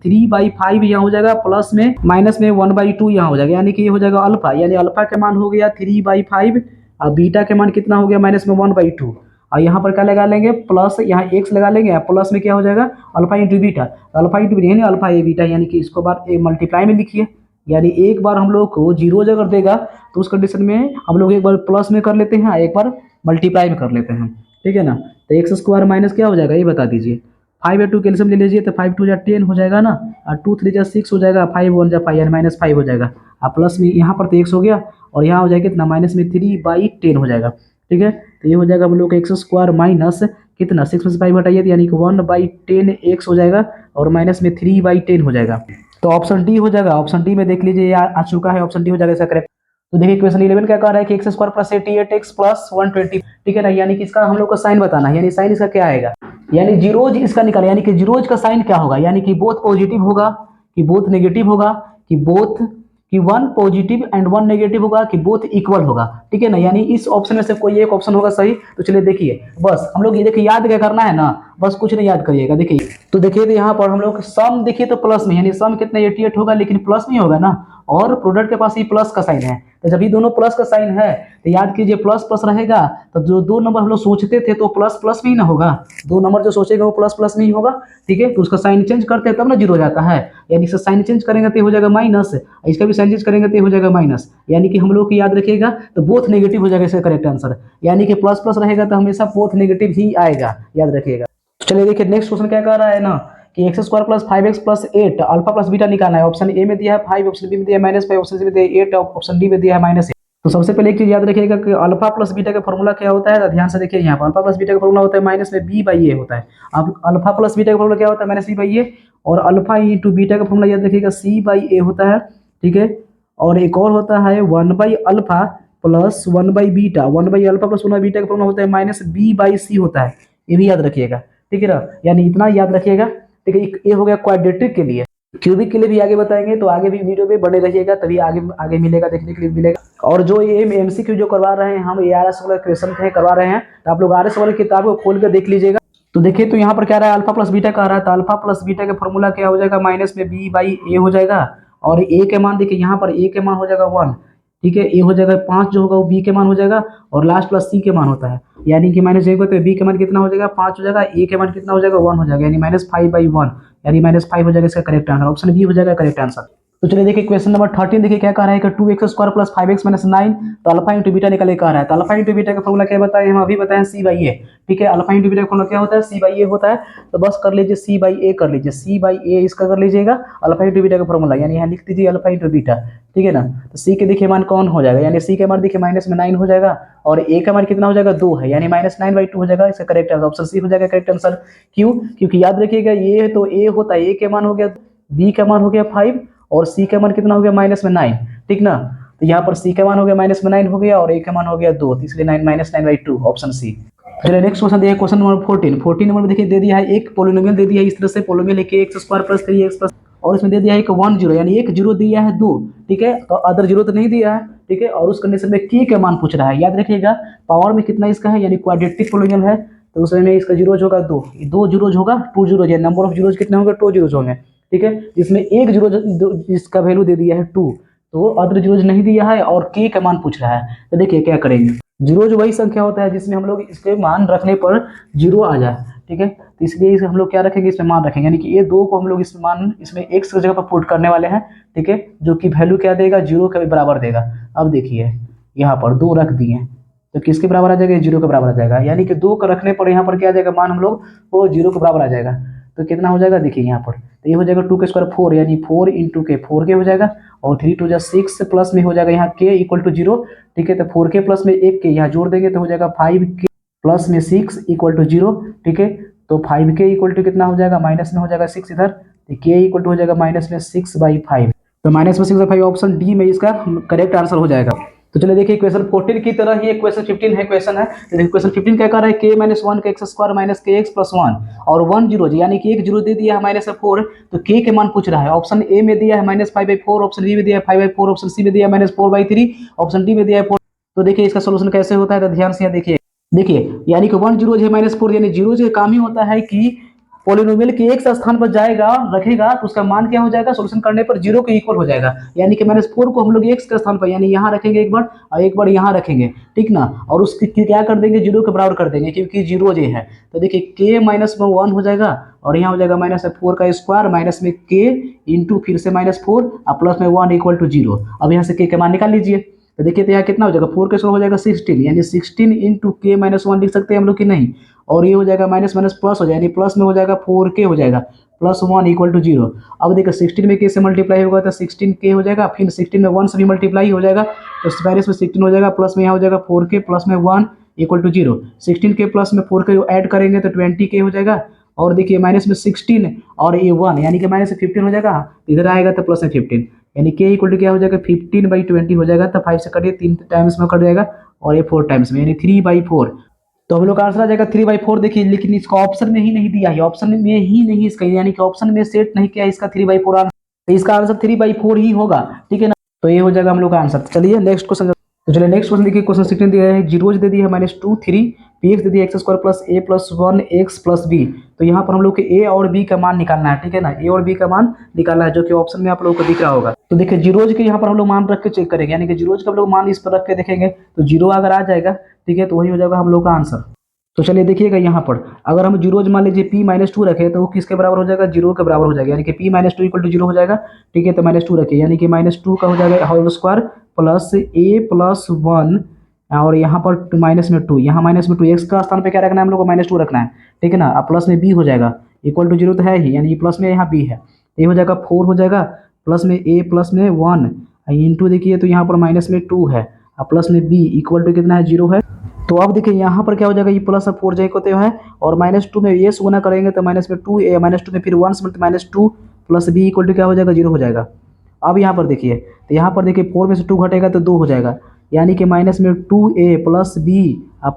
3/5 यहाँ हो जाएगा, प्लस में माइनस में 1/2 यहाँ हो जाएगा, यानी कि ये हो जाएगा अल्फा, यानी अल्फा के मान हो गया 3/5 और बीटा के मान कितना हो गया माइनस में 1/2, और यहाँ पर क्या लगा लेंगे प्लस, यहाँ x लगा लेंगे, प्लस में क्या हो जाएगा alpha into beta, alpha into beta यानी अल्फा ए बीटा, यानी कि इसको बार मल्टीप्लाई में लिखिए, यानी एक बार हम लोग को जीरोज अगर देगा तो उस कंडीशन में हम लोग एक बार प्लस में कर लेते हैं, एक बार मल्टीप्लाई में कर लेते हैं, ठीक है ना। तो x² माइनस क्या हो जाएगा ये बता दीजिए, 5 या 2 कैल्शियम ले लीजिए तो 5 2 जा 10 हो जाएगा ना, और 2 3 जा 6 हो जाएगा, 5 1 जा 5 यानी -5 हो जाएगा, और प्लस में यहाँ पर तो x हो गया और यहाँ हो जाएगा कितना माइनस में 3/10 हो जाएगा, ठीक है। तो ये हो जाएगा हम लोग का x² माइनस कितना 6 में से 5 हटाइए तो यानी कि 1/10x हो जाएगा और माइनस में 3/10 हो जाएगा, तो ऑप्शन डी हो जाएगा। ऑप्शन डी में देख लीजिए आ चुका है, ऑप्शन डी हो जाएगा इसका करेक्ट। तो देखिए क्वेश्चन 11 क्या कह रहा है कि x² प्लस 88x प्लस 120, ठीक है ना, यानी कि इसका हम लोग को साइन बताना है, यानी साइन इसका क्या आएगा, यानी जीरोज इसका निकाले, यानी कि जीरोज का साइन क्या होगा, यानी कि बोथ पॉजिटिव होगा कि बोथ नेगेटिव होगा कि बोथ कि one positive and one negative होगा कि बोथ इक्वल होगा, ठीक है ना। यानी इस ऑप्शन में से कोई एक ऑप्शन होगा सही। तो चलिए देखिए, बस हम लोग ये देखिए याद क्या करना है ना, बस कुछ नहीं याद करिएगा। देखिए तो देखिए, तो यहाँ पर हम लोग सम देखिए तो प्लस में, यानी सम कितना 88 होगा, लेकिन प्लस में होगा ना, और प्रोडक्ट के पास ये प्लस का साइन है। तो जब ये दोनों प्लस का साइन है तो याद कीजिए प्लस प्लस रहेगा, तो जो दो नंबर हम लोग सोचते थे तो प्लस प्लस में ही ना होगा, दो नंबर जो सोचेगा वो प्लस प्लस में ही होगा, ठीक है। तो उसका साइन चेंज करते हैं तब ना जीरो हो जाता है, यानी इसका साइन चेंज करेंगे तो हो जाएगा माइनस, इसका भी साइन चेंज करेंगे तो हो जाएगा माइनस, यानी कि हम लोग को याद रखिएगा तो बोथ नेगेटिव हो जाएगा इसका करेक्ट आंसर, यानी कि प्लस प्लस रहेगा तो हमेशा बोथ नेगेटिव ही आएगा, याद रखिएगा। तो चलिए देखिए नेक्स्ट क्वेश्चन क्या कह रहा है ना, कि x square plus 5x plus 8 alpha plus beta निकालना है। ऑप्शन ए में दिया है 5, ऑप्शन बी में दिया है -5, ऑप्शन सी में दिया है 8, ऑप्शन डी में दिया है -8। तो सबसे पहले एक चीज याद रखिएगा कि अल्फा प्लस बीटा का फॉर्मूला क्या होता है, तो ध्यान से देखिए यहाँ पर अल्फा प्लस बीटा का फॉर्मूला होता है माइनस में बी बाई ए होता है। अब अल्फा प्लस बीटा का फॉर्मूला क्या होता है, माइनस बी बाई ए, और अल्फा इंटू बीटा का फॉर्मूला याद रखिएगा सी बाई ए होता है, ठीक है। और एक और होता है 1 by alpha plus 1 by beta, 1 by alpha plus 1 by beta का फॉर्मूला होता है माइनस बी बाई सी होता है, ये भी याद रखिएगा, ठीक है ना। यानी इतना याद रखिएगा, ठीक है। ये हो गया क्वाड्रेटिक के लिए, क्यूबिक के लिए भी आगे बताएंगे, तो आगे भी वीडियो में बने रहिएगा, तभी आगे आगे मिलेगा, देखने के लिए मिलेगा। और जो ये एमसीक्यू जो करवा रहे हैं हम, ARS वाला क्वेश्चन करवा रहे हैं, तो आप लोग RS वाली किताब को खोल कर देख लीजिएगा। तो देखिए तो यहाँ पर क्या रहा है, अल्फा प्लस बीटा कह रहा है, तो अल्फा प्लस बीटा का फॉर्मूला क्या हो जाएगा, माइनस में बी बाई ए हो जाएगा, और ए के मान देखिए यहाँ पर ए के मान हो जाएगा 1, ठीक है। ए हो जाएगा 5 जो होगा वो बी के मान हो जाएगा, और लास्ट प्लस सी के मान होता है, यानी कि माइनस एक होता है, बी के मान कितना हो जाएगा 5 हो जाएगा, ए के मान कितना हो जाएगा 1 हो जाएगा, यानी -5/1, यानी -5 हो जाएगा इसका करेक्ट आंसर, ऑप्शन बी हो जाएगा करेक्ट आंसर। तो चलिए देखिए क्वेश्चन नंबर 13 देखिए क्या कह रहा है कि 2x square plus 5x minus 9, तो अल्फा इंटू बीटा निकाले कह रहा है। तो अल्फा इंटू बीटा का फॉर्मूला क्या बताए, हम अभी बताएं सी बाई ए, ठीक है। अल्फा इंटू बीटा का फॉर्मूला क्या होता है, सी बाई ए होता है, तो बस कर लीजिए सी बाई ए कर लीजिए, सी बाई ए इसका कर लीजिएगा अल्फा इंटू बीटा का फॉर्मूला, यानी यहाँ लिख दीजिए अल्फा इंटू बीटा, ठीक है ना। तो सी के देखिए मान कौन हो जाएगा, यानी सी के मान देखिए माइनस में 9 हो जाएगा, और ए का मान कितना हो जाएगा 2 है, यानी -9/2 हो जाएगा इसका करेक्ट आंसर, ऑप्शन सी हो जाएगा करेक्ट आंसर। क्यों, क्योंकि याद रखिएगा ये तो ए होता है, ए के मान हो गया, बी का मान हो गया 5, और सी का मान कितना हो गया -9, ठीक ना। तो यहाँ पर सी का मान हो गया -9 हो गया, और ए का मान हो गया 2, तो इसलिए -9/2 ऑप्शन सी। चलिए नेक्स्ट क्वेश्चन देखिए, क्वेश्चन नंबर 14 नंबर में देखिए दे दिया है एक पोलिनोमियल दे दिया है, इस तरह से पोलिनोमियल है कि x square plus 3x plus, और इसमें दे दिया है एक 1 0, यानी एक जीरो दिया है 2, ठीक है, तो अदर जीरो तो नहीं दिया है, ठीक है। और उस कंडीशन में k का मान पूछ रहा है, याद रखिएगा पावर में कितना इसका है, यानी क्वाड्रेटिक पोलिनोमियल है, तो उसमें इसका जीरोज होगा 2, 2 जीरोज होगा 2 जीरोज है, नंबर ऑफ जीरोज कितने होंगे 2 जीरोज होंगे, ठीक है। इसमें एक जीरो इसका वैल्यू दे दिया है 2, तो अदर जीरोज नहीं दिया है, और k का मान पूछ रहा है, तो देखिए क्या करेंगे। जीरोज वही संख्या होता है जिसमें हम लोग इसके मान रखने पर जीरो आ जाए, ठीक है। तो इसलिए इसे हम लोग क्या रखेंगे, इसमें मान रखेंगे, यानी कि ये 2 को हम लोग इसमें मान इसमें x की जगह पर पुट करने वाले हैं, ठीक है, जो कि वैल्यू क्या देगा, जीरो के बराबर देगा। अब देखिए यहाँ पर 2 रख दिए, तो किसके बराबर आ जाएगा, जीरो के बराबर आ जाएगा, यानी कि 2 का रखने पर यहाँ पर क्या आ जाएगा मान हम लोग वो जीरो के बराबर आ जाएगा। तो कितना हो जाएगा देखिए यहाँ पर, तो ये हो जाएगा 2 के स्क्वायर 4, यानी 4 इंटू के 4 के हो जाएगा, और 3 2 6 प्लस में हो जाएगा यहाँ k इक्वल टू 0, ठीक है। तो 4k प्लस में एक के यहाँ जोड़ देंगे तो हो जाएगा 5k प्लस में 6 इक्वल टू 0, ठीक है। तो 5k इक्वल टू कितना हो जाएगा, माइनस में हो जाएगा 6 इधर, तो k इक्वल टू हो जाएगा -6/5, तो -6/5 ऑप्शन डी में इसका करेक्ट आंसर हो जाएगा। तो चलिए देखिए क्वेश्चन 14 की तरह ही एक क्वेश्चन 15 है क्वेश्चन है, तो देखिए क्वेश्चन 15 क्या कर रहा है, k - 1 का x square minus kx plus 1 और 1 जीरो, यानी कि एक जीरो दे दिया है -4, तो k के मान पूछ रहा है। ऑप्शन ए में दिया है -5/4, ऑप्शन बी में दिया है 5/4, ऑप्शन सी में दिया है -4/3, ऑप्शन डी में दिया है 4। तो देखिए इसका सोल्यूशन कैसे होता है, तो ध्यान से देखिए, देखिए यानी कि 1 जीरो है -4, यानी जीरो जो काम ही होता है कि पोलिनोमियल के एक स्थान पर जाएगा रखेगा तो उसका मान क्या हो जाएगा, सॉल्यूशन करने पर जीरो के इक्वल हो जाएगा, यानी कि -4 को हम लोग x के स्थान पर यानी यहाँ रखेंगे एक बार, और एक बार यहाँ रखेंगे, ठीक ना, और उसकी क्या कर देंगे, जीरो के बराबर कर देंगे, क्योंकि जीरो जो है। तो देखिए k -1 हो जाएगा, और यहाँ हो जाएगा -4 का स्क्वायर माइनस में k इंटू फिर से -4 और प्लस में 1 इक्वल टू 0। अब यहाँ से k के मान निकाल लीजिए, तो देखिए तो यहाँ कितना हो जाएगा, 4 के स्क्वायर हो जाएगा 16, यानी 16 इंटू k -1 लिख सकते हैं हम लोग कि नहीं, और ये हो जाएगा माइनस माइनस प्लस हो जाएगा, यानी प्लस में हो जाएगा 4k हो जाएगा प्लस 1 इक्वल टू 0। अब देखो 16 में k से मल्टीप्लाई होगा तो 16k हो जाएगा, फिर 16 में 1 से भी मल्टीप्लाई हो जाएगा तो माइनस में 16 हो जाएगा, प्लस में यहाँ हो जाएगा 4k प्लस में 1 इक्वल टू 0। 16k प्लस में 4k ऐड करेंगे तो 20k हो जाएगा, और देखिए माइनस में 16 और ये 1 यानी कि माइनस 15 हो जाएगा, इधर आएगा तो प्लस में 15, यानी k इक्वल टू क्या हो जाएगा 15/20 हो जाएगा, तो 5 से कटिए 3 टाइम्स में कट जाएगा, और ये 4 टाइम्स में यानी 3/4। तो हम लोग का आंसर आ जाएगा 3/4। देखिए लेकिन इसका ऑप्शन में ही नहीं दिया है, ऑप्शन में ही नहीं इसका, यानी कि ऑप्शन में सेट नहीं किया इसका 3/4 आंसर, तो इसका आंसर 3/4 ही होगा, ठीक है ना। तो ये हो जाएगा हम लोग का आंसर। चलिए नेक्स्ट क्वेश्चन। तो चलिए नेक्स्ट क्वेश्चन देखिए, क्वेश्चन 16 दिया है, जीरोज दे दिया है -2 3 पी एक्स दे दिया एक्स स्क्वायर प्लस ए प्लस 1 एक्स प्लस बी। तो यहाँ पर हम लोग के ए और बी का मान निकालना है, ठीक है ना, ए और बी का मान निकालना है, जो कि ऑप्शन में आप लोगों को दिख रहा होगा। तो देखिए जीरोज के यहाँ पर हम लोग मान रख के चेक करेंगे, यानी कि जीरोज का हम लोग मान इस पर रख के देखेंगे, तो जीरो अगर आ जाएगा, ठीक है, तो वही हो जाएगा हम लोग का आंसर। तो चलिए देखिएगा यहाँ पर, अगर हम जीरोज मान लीजिए p -2 रखे तो वो किसके बराबर हो जाएगा, जीरो के बराबर हो जाएगा, यानी कि p -2 इक्वल टू जीरो हो जाएगा, ठीक है। तो -2 रखिए, यानी कि -2 का हो जाएगा whole square plus a plus 1, और यहाँ पर -2, यहाँ -2 एक्स का स्थान पे क्या रखना है हम लोग को, -2 रखना है, ठीक है ना। अब प्लस में b हो जाएगा, इक्वल टू जीरो तो है ही, यानी प्लस में यहाँ b है, ये हो जाएगा 4 हो जाएगा, प्लस में a प्लस में 1 इंटू देखिए तो यहाँ पर -2 है, अब प्लस में b इक्वल टू कितना है, जीरो है। तो अब देखिए यहाँ पर क्या हो जाएगा, ये प्लस अब 4 j होते हैं, और -2 में ये से गुना करेंगे तो -2 -2 में फिर 1 -2 प्लस बी इक्वल टू क्या हो जाएगा, जीरो हो जाएगा। अब यहाँ पर देखिए, तो यहाँ पर देखिए 4 में से 2 घटेगा तो 2 हो जाएगा, यानी कि -2a plus b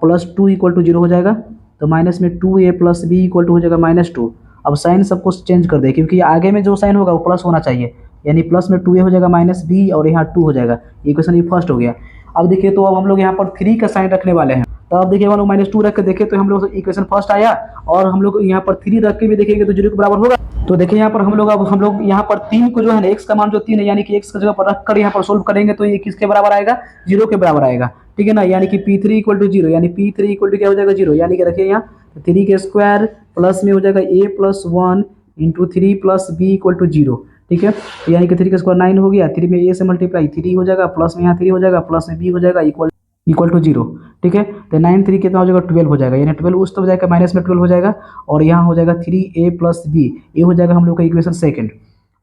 plus 2 equal to zero हो जाएगा। तो -2a plus b equal to हो जाएगा -2। अब साइन सब कुछ चेंज कर दे, क्योंकि आगे में जो साइन होगा वो प्लस होना चाहिए, यानी प्लस में 2a हो जाएगा -b और यहाँ 2 हो जाएगा, इक्वेशन ये फर्स्ट हो गया। अब देखिए तो अब हम लोग यहाँ पर 3 का साइन रखने वाले हैं, तो अब देखिए हम लोग -2 रख के देखें तो हम लोग इक्वेशन फर्स्ट आया, और हम लोग यहाँ पर 3 रख के भी देखेंगे तो जीरो के बराबर होगा। तो देखिए यहाँ पर हम लोग यहाँ पर 3 को जो है ना, x का मान जो 3 है, यानी कि x का जगह पर रख कर यहाँ पर सोल्व करेंगे तो ये किसके बराबर आएगा, जीरो के बराबर आएगा, ठीक है ना। यानी कि p3 इक्वल टू जीरो, यानी p3 इक्वल टू क्या हो जाएगा, जीरो, यानी कि रखिए यहाँ 3 के स्क्वायर प्लस में हो जाएगा a plus 1 into 3 plus b equal to zero, ठीक है। तो यानी कि 3 का स्क्वायर 9 हो गया, 3 में a से मल्टीप्लाई 3 हो जाएगा, प्लस में यहाँ 3 हो जाएगा, प्लस में b हो जाएगा इक्वल टू जीरो, ठीक है। तो 9 3 कितना हो जाएगा, 12 हो जाएगा, यानी 12 उस तरफ जाएगा माइनस में 12 हो जाएगा, और यहाँ हो जाएगा 3a प्लस बी, ये हो जाएगा हम लोग का इक्वेशन सेकंड।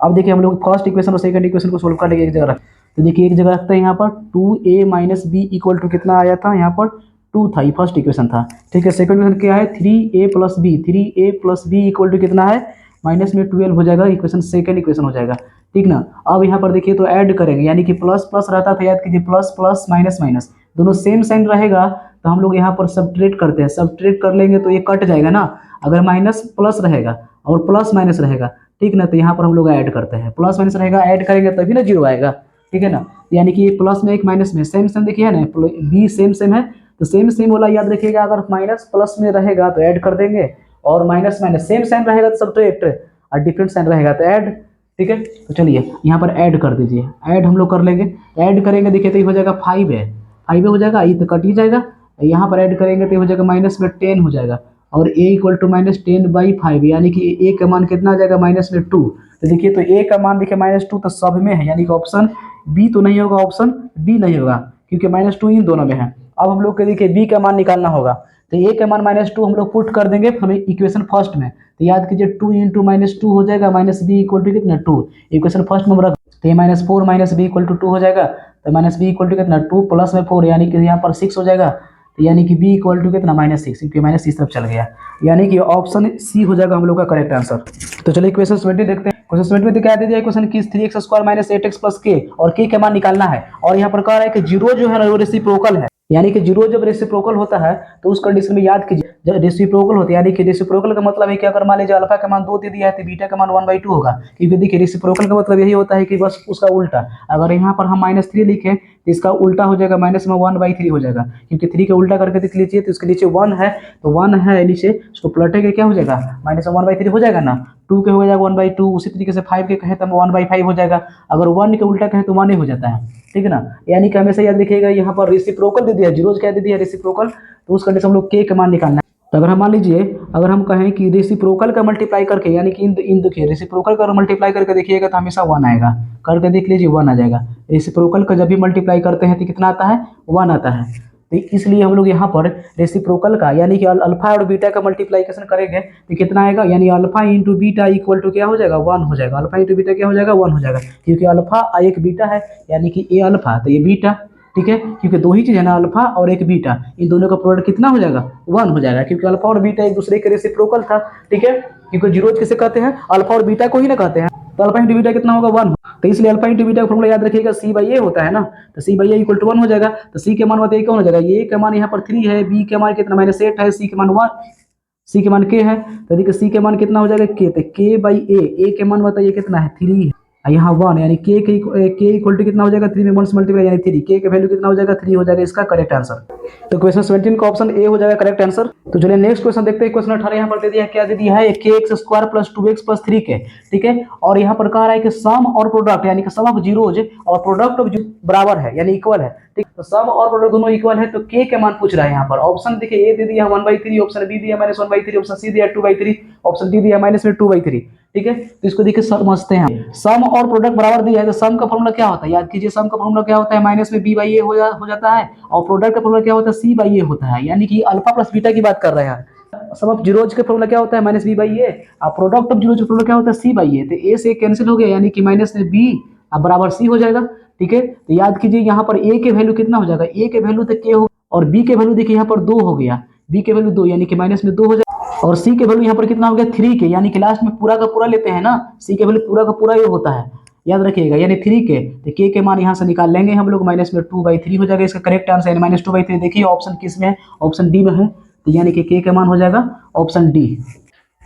अब देखिए हम लोग फर्स्ट इक्वेशन और सेकंड इक्वेशन को सोल्व कर लेंगे एक जगह रख। तो देखिए एक जगह रखते हैं यहाँ पर 2a minus B equal to कितना आया था, यहाँ पर 2 था, ये फर्स्ट इक्वेशन था, ठीक है। सेकंड इक्वेशन क्या है, 3a plus b equal to कितना है, -12 हो जाएगा, इक्वेशन सेकंड इक्वेशन हो जाएगा, ठीक ना। अब यहाँ पर देखिए तो ऐड करेंगे, यानी कि प्लस प्लस रहता था, याद कीजिए प्लस प्लस माइनस माइनस दोनों सेम साइन रहेगा, तो हम लोग यहाँ पर सब्ट्रैक्ट करते हैं, सब्ट्रैक्ट कर लेंगे तो ये कट जाएगा ना, अगर माइनस प्लस रहेगा और प्लस माइनस रहेगा, ठीक ना, तो यहाँ पर हम लोग ऐड करते हैं, प्लस माइनस रहेगा, ऐड करेंगे तभी ना जीरो आएगा, ठीक है ना। यानी कि ये प्लस में एक माइनस में सेम सेम देखिए ना, बी सेम सेम है, तो सेम सेम वाला याद रखिएगा, अगर माइनस प्लस में रहेगा तो ऐड कर देंगे, और माइनस माइनस सेम साइन रहेगा तो सब्ट्रैक्ट, और डिफरेंट साइन रहेगा तो ऐड, ठीक है। तो चलिए यहाँ पर ऐड कर दीजिए, ऐड हम लोग कर लेंगे, ऐड करेंगे देखिए तो ये हो जाएगा 5 है, 5 हो जाएगा, ये तो कट ही जाएगा, यहाँ पर ऐड करेंगे तो हो जाएगा माइनस में 10 हो जाएगा, और a इक्वल टू -10/5, यानी कि a का मान कितना आ जाएगा, -2। तो देखिए तो a का मान देखिए -2 तो सब में है, यानी कि ऑप्शन b तो नहीं होगा, ऑप्शन b नहीं होगा, क्योंकि -2 इन दोनों में है। अब हम लोग को देखिए b का मान निकालना होगा, तो a का मान -2 हम लोग पुट कर देंगे हमें इक्वेशन फर्स्ट में, तो याद कीजिए 2 इंटू -2 हो जाएगा, -b इक्वल टू कितना 2, इक्वेशन फर्स्ट में हम रख, तो ये -4 -b इक्वल टू 2 हो जाएगा, तो -b इक्वल टू कितना 2 प्लस में 4, यानी कि यहाँ पर 6 हो जाएगा, तो यानी कि b इक्वल टू कितना -6, क्योंकि -6 तरफ चल गया, यानी कि ऑप्शन सी हो जाएगा हम लोग का करेक्ट आंसर। तो चलिए क्वेश्चन 20 देखते हैं। क्वेश्चन 20 में क्या दे दिया, क्वेश्चन की 3x square -8x plus k, और k का मान निकालना है, और यहाँ पर कह रहा है कि जीरो जो है ना वो रेसिप्रोकल है, यानी कि जीरो जब रेसिप्रोकल होता है तो उस कंडीशन में याद कीजिए, जब रेसिप्रोकल होता है, यानी कि रेसिप्रोकल का मतलब है कि अगर मान लीजिए अल्फा का मान 2 दे दिया है तो बीटा का मान 1/2 होगा, क्योंकि देखिए रेसिप्रोकल का मतलब यही होता है कि बस उसका उल्टा, अगर यहाँ पर हम -3 लिखें तो इसका उल्टा हो जाएगा, माइनस में 1/3 हो जाएगा, क्योंकि 3 का उल्टा करके देख लीजिए तो इसके नीचे 1 है, तो 1 है नीचे, उसको पलटेंगे क्या हो जाएगा, -1/3 हो जाएगा ना, 2 के हो जाएगा 1/2, उसी तरीके से 5 के कहें तो 1/5 हो जाएगा, अगर 1 के उल्टा कहें तो 1 ही हो जाता है, ठीक है ना। यानी कि हमेशा याद रखिएगा, यहाँ पर रेसिप्रोकल दे दिया, जीरोज क्या दे दिया, रेसिप्रोकल, तो उस कंडीशन हम लोग के का मान निकालना है। तो अगर हम मान लीजिए, अगर हम कहें कि रेसिप्रोकल का मल्टीप्लाई करके, यानी कि इन देखिए रेसिप्रोकल का मल्टीप्लाई करके देखिएगा तो हमेशा 1 आएगा, करके देख लीजिए 1 आ जाएगा, रेसिप्रोकल का जब भी मल्टीप्लाई करते हैं तो कितना आता है, 1 आता है। तो इसलिए हम लोग यहाँ पर रेसिप्रोकल का, यानी कि अल्फा और बीटा का मल्टीप्लाइकेशन करेंगे तो कितना आएगा, यानी alpha into beta equal to क्या हो जाएगा, 1 हो जाएगा, अल्फा इंटू बीटा क्या हो जाएगा, 1 हो जाएगा, क्योंकि अल्फा एक बीटा है, यानी कि ए अल्फा तो ये बीटा, ठीक है, क्योंकि दो ही चीज है ना, अल्फा और एक बीटा, इन दोनों का प्रोडक्ट कितना हो जाएगा, 1 हो जाएगा, क्योंकि अल्फा और बीटा एक दूसरे के रेसिप्रोकल था, ठीक है, क्योंकि जीरोज किसे कहते हैं, अल्फा और बीटा को ही ना कहते हैं, तो अल्फा इंटू बीटा कितना होगा, 1, तो इसलिए अल्फा इंटू बीटा का फॉर्मूला याद रखिएगा, c/a होता है ना, तो c/a इक्वल टू 1 हो जाएगा, तो c के मान बताइए कौन हो जाएगा, a का मान यहाँ पर 3 है, b के मान कितना -8 है, c के मान 1, c के मान k है, तो देखिए c के मान कितना हो जाएगा k, तो k/a, a के मान बताइए कितना है 3 है, यहाँ 1 यानी के इक्वल टू कितना हो जाएगा 3 में 1 से मल्टीप्लाई यानी 3, के वैल्यू कितना हो जाएगा 3 हो जाएगा इसका करेक्ट आंसर। तो क्वेश्चन 17 का ऑप्शन ए हो जाएगा करेक्ट आंसर। तो चलिए नेक्स्ट क्वेश्चन देखते हैं। क्वेश्चन 18 यहाँ पर दे दिया है, क्या दे दिया है, के x square plus 2x plus 3k, ठीक है। और यहाँ पर कह रहा है कि सम और प्रोडक्ट यानी कि सम ऑफ जीरोज और प्रोडक्ट ऑफ बराबर है यानी इक्वल है, ठीक। तो सम और प्रोडक्ट दोनों इक्वल है, तो के के मान पूछ रहा है यहाँ पर। ऑप्शन देखिए, ए दे दिया 1/3, ऑप्शन बी दिया -1/3, ऑप्शन सी दिया 2/3, ऑप्शन डी दिया -2/3, ठीक है। तो इसको देखिए समझते हैं। सम और प्रोडक्ट बराबर दिया है तो सम का फॉर्मूला क्या होता है, याद कीजिए। सम का फॉर्मूला क्या होता है, माइनस में b/a हो जाता है, और प्रोडक्ट का फॉर्मूला क्या होता है, c/a होता है, यानी कि अल्फा प्लस बीटा की बात कर रहे हैं। सम ऑफ जीरोज का फॉर्मूला क्या होता है, -b/a, और प्रोडक्ट ऑफ जीरोज का फॉर्मूला क्या होता है, c/a। तो a से कैंसिल हो गया यानी कि -b अब बराबर c हो जाएगा, ठीक है। तो याद कीजिए यहाँ पर a के वैल्यू कितना हो जाएगा, a के वैल्यू तो k हो, और b के वैल्यू देखिए यहाँ पर 2 हो गया, b के वैल्यू 2 यानी कि माइनस में 2 हो जाएगा, और c के वैल्यू यहाँ पर कितना हो गया 3 के, यानी कि लास्ट में पूरा का पूरा लेते हैं ना, c के वैल्यू पूरा का पूरा ये होता है, याद रखिएगा, यानी 3 के। तो के मान यहाँ से निकाल लेंगे हम लोग, माइनस में 2/3 हो जाएगा इसका करेक्ट आंसर, यानी -2/3। देखिए ऑप्शन किस में है, ऑप्शन डी में है, तो यानी कि के मान हो जाएगा ऑप्शन डी।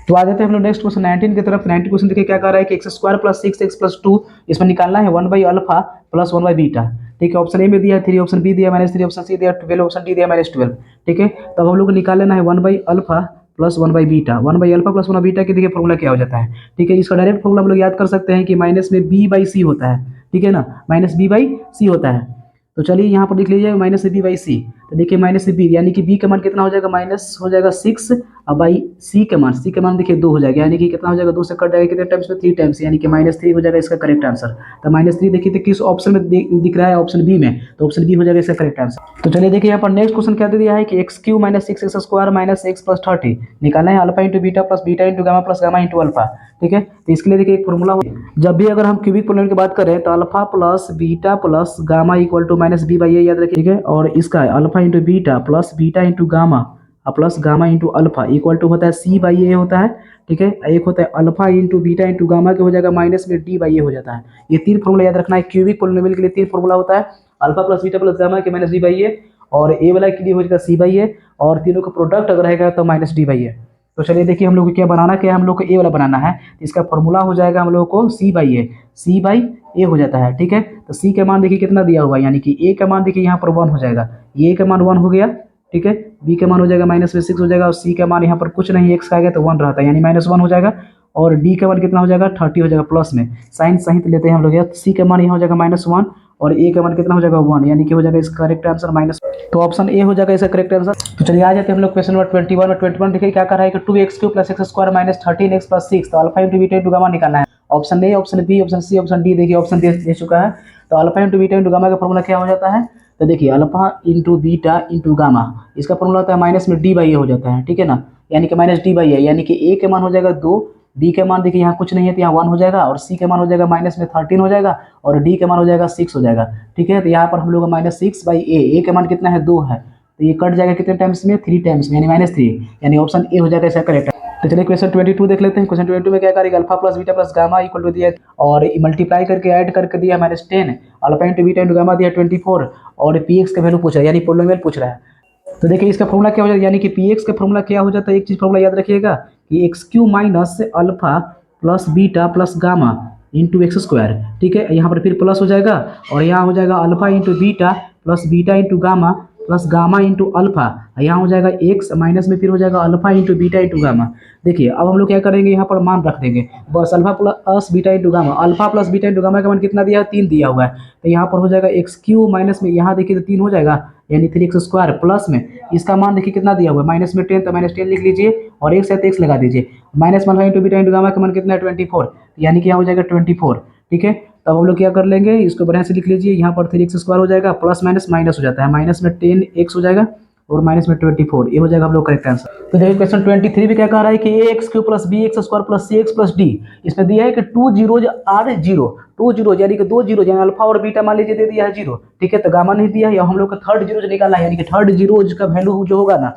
तो आ जाते हैं हम लोग नेक्स्ट क्वेश्चन 19 की तरफ। 19 क्वेश्चन देखिए क्या कह रहा है कि x square plus 6x plus 2, इसमें निकालना है 1/अल्फा प्लस 1/बीटा, ठीक है। ऑप्शन ए में दिया है 3, ऑप्शन बी दिया -3, ऑप्शन सी दिया 12, ऑप्शन डी दिया -12, ठीक है। तब हम लोग को निकाल लेना है 1/अल्फा प्लस 1/बीटा। 1/अल्फा प्लस 1/बीटा के देखिए फॉर्मूला क्या हो जाता है, ठीक है। इसका डायरेक्ट फॉर्मूला हम लोग याद कर सकते हैं कि माइनस में b/c होता है, ठीक है ना, -b/c होता है। तो चलिए यहाँ पर लिख लीजिए -b/c। तो देखिए -b यानी कि b का मान कितना हो जाएगा, माइनस हो जाएगा 6, अब बाई c का मान देखिए 2 हो जाएगा, यानी कि कितना हो जाएगा, 2 से कट जाएगा कितने टाइम्स में, 3 टाइम्स, यानी कि -3 हो जाएगा इसका करेक्ट आंसर। तो -3 देखिए तो किस ऑप्शन में दिख रहा है, ऑप्शन बी में, तो ऑप्शन बी हो जाएगा इसका करेक्ट आंसर। तो चलिए देखिए यहाँ पर नेक्स्ट क्वेश्चन क्या दे दिया है कि x³ - 6x² - x + 30 निकालना है alpha into beta plus beta into gamma plus gamma into alpha, ठीक है। तो इसके लिए देखिए एक फॉर्मूला, जब भी अगर हम क्यूबिक पोलिनोमियल की बात करें तो alpha plus beta plus gamma equal to -b/a याद रखिए, ठीक है। और इसका alpha into beta plus beta into gamma plus gamma into alpha equal to होता है c/a होता है, ठीक है। एक होता है alpha into beta into gamma के हो जाएगा माइनस में d/a हो जाता है। ये 3 फॉर्मूला याद रखना है। क्यूबिक पोलिनोमियल के लिए 3 फॉर्मूला होता है, alpha plus beta plus gamma के -d/a, और ए वाला के लिए हो जाएगा c/a, और तीनों का प्रोडक्ट अगर रहेगा तो -d/a। तो चलिए देखिए हम लोग को क्या बनाना, क्या हम लोग को ए वाला बनाना है, इसका फॉर्मूला हो जाएगा हम लोग को c/a हो जाता है, ठीक है। तो c का मान देखिए कितना दिया हुआ है, यानी कि a का मान देखिए यहाँ पर 1 हो जाएगा, a का मान 1 हो गया, ठीक है। b का मान हो जाएगा -6 हो जाएगा, और c का मान यहाँ पर कुछ नहीं, x का आएगा तो 1 रहता है, यानी -1 हो जाएगा, और d का मान कितना हो जाएगा 30 हो जाएगा प्लस में, साइन सहित लेते हैं हम लोग। c का मान यहाँ हो जाएगा -1, और a का मान कितना हो जाएगा 1, यानी कि हो जाएगा इसका करेक्ट आंसर माइनस, तो ऑप्शन ए हो जाएगा इसका करेक्ट आंसर। तो चलिए आ जाते हैं हम लोग क्वेश्चन नंबर 21 में। 21 देखिए क्या कर रहा है कि 2x³ + x² - 13x + 6, तो alpha into beta into gamma निकालना है। Option A, option B, option C, option D, देखिए ऑप्शन दे चुका है। तो alpha into beta into gamma का फॉर्मूला क्या हो जाता है, तो देखिए alpha into beta into gamma, इसका फॉर्मूला होता है माइनस में d/a हो जाता है, ठीक है ना, यानी कि -d/a, यानी कि a के मान हो जाएगा 2, b के मान देखिए यहाँ कुछ नहीं है तो यहाँ 1 हो जाएगा, और c के मान हो जाएगा -13 हो जाएगा, और d के मान हो जाएगा 6 हो जाएगा, ठीक है। तो यहाँ पर हम लोग -6/a, के मान कितना है 2 है, तो ये कट जाएगा कितने टाइम्स में, 3 टाइम्स में, यानी -3, यानी ऑप्शन ए हो जाएगा इसका करेक्ट। तो चलिए क्वेश्चन 22 देख लेते हैं। क्वेश्चन 22 में क्या करेगा, alpha plus beta plus gamma equal to दिया और मल्टीप्लाई करके ऐड करके दिया -10, alpha into beta into gamma दिया 24, और px का वैल्यू पूछ रहा है, यानी पोलिनोमियल पूछ रहा है। तो देखिए इसका फॉर्मूला क्या हो जाएगा, यानी कि px का फॉर्मूला क्या हो जाता है, एक चीज फॉर्मूला याद रखिएगा कि x³ minus alpha plus beta plus gamma into x², ठीक है। यहाँ पर फिर प्लस हो जाएगा, और यहाँ हो जाएगा alpha into beta plus beta into gamma plus gamma into alpha, यहाँ हो जाएगा x, माइनस में फिर हो जाएगा alpha into beta into gamma. देखिए अब हम लोग क्या करेंगे, यहाँ पर मान रख देंगे बस, alpha plus beta into gamma, alpha plus beta into gamma का मान कितना दिया है, 3 दिया हुआ है, तो यहाँ पर हो जाएगा x³ माइनस में यहाँ देखिए तो 3 हो जाएगा, यानी 3x² प्लस में इसका मान देखिए कितना दिया हुआ है -10, तो -10 लिख लीजिए, और x है तो x लगा दीजिए, minus alpha into beta into gamma का मान कितना है 24, यानी कि यहाँ हो जाएगा 24, ठीक है। तब हम लोग क्या कर लेंगे, इसको बढ़िया से लिख लीजिए, यहाँ पर 3x² हो जाएगा, प्लस माइनस माइनस हो जाता है, माइनस में 10x हो जाएगा, और माइनस में 24, ये हो जाएगा हम लोग करेक्ट आंसर। तो देखिए क्वेश्चन 23 भी क्या कह रहा है कि ax³ + bx² + cx + d, इसमें दिया है कि 2 जीरोज आर 0, 2 जीरोज यानी कि 2 जीरोज, यानी अल्फा और बीटा मान लीजिए दे दिया है 0, ठीक है। तो गामा नहीं दिया है, हम लोग का थर्ड जीरोज निकालना है, यानी कि थर्ड जीरोज का वैल्यू जो होगा ना,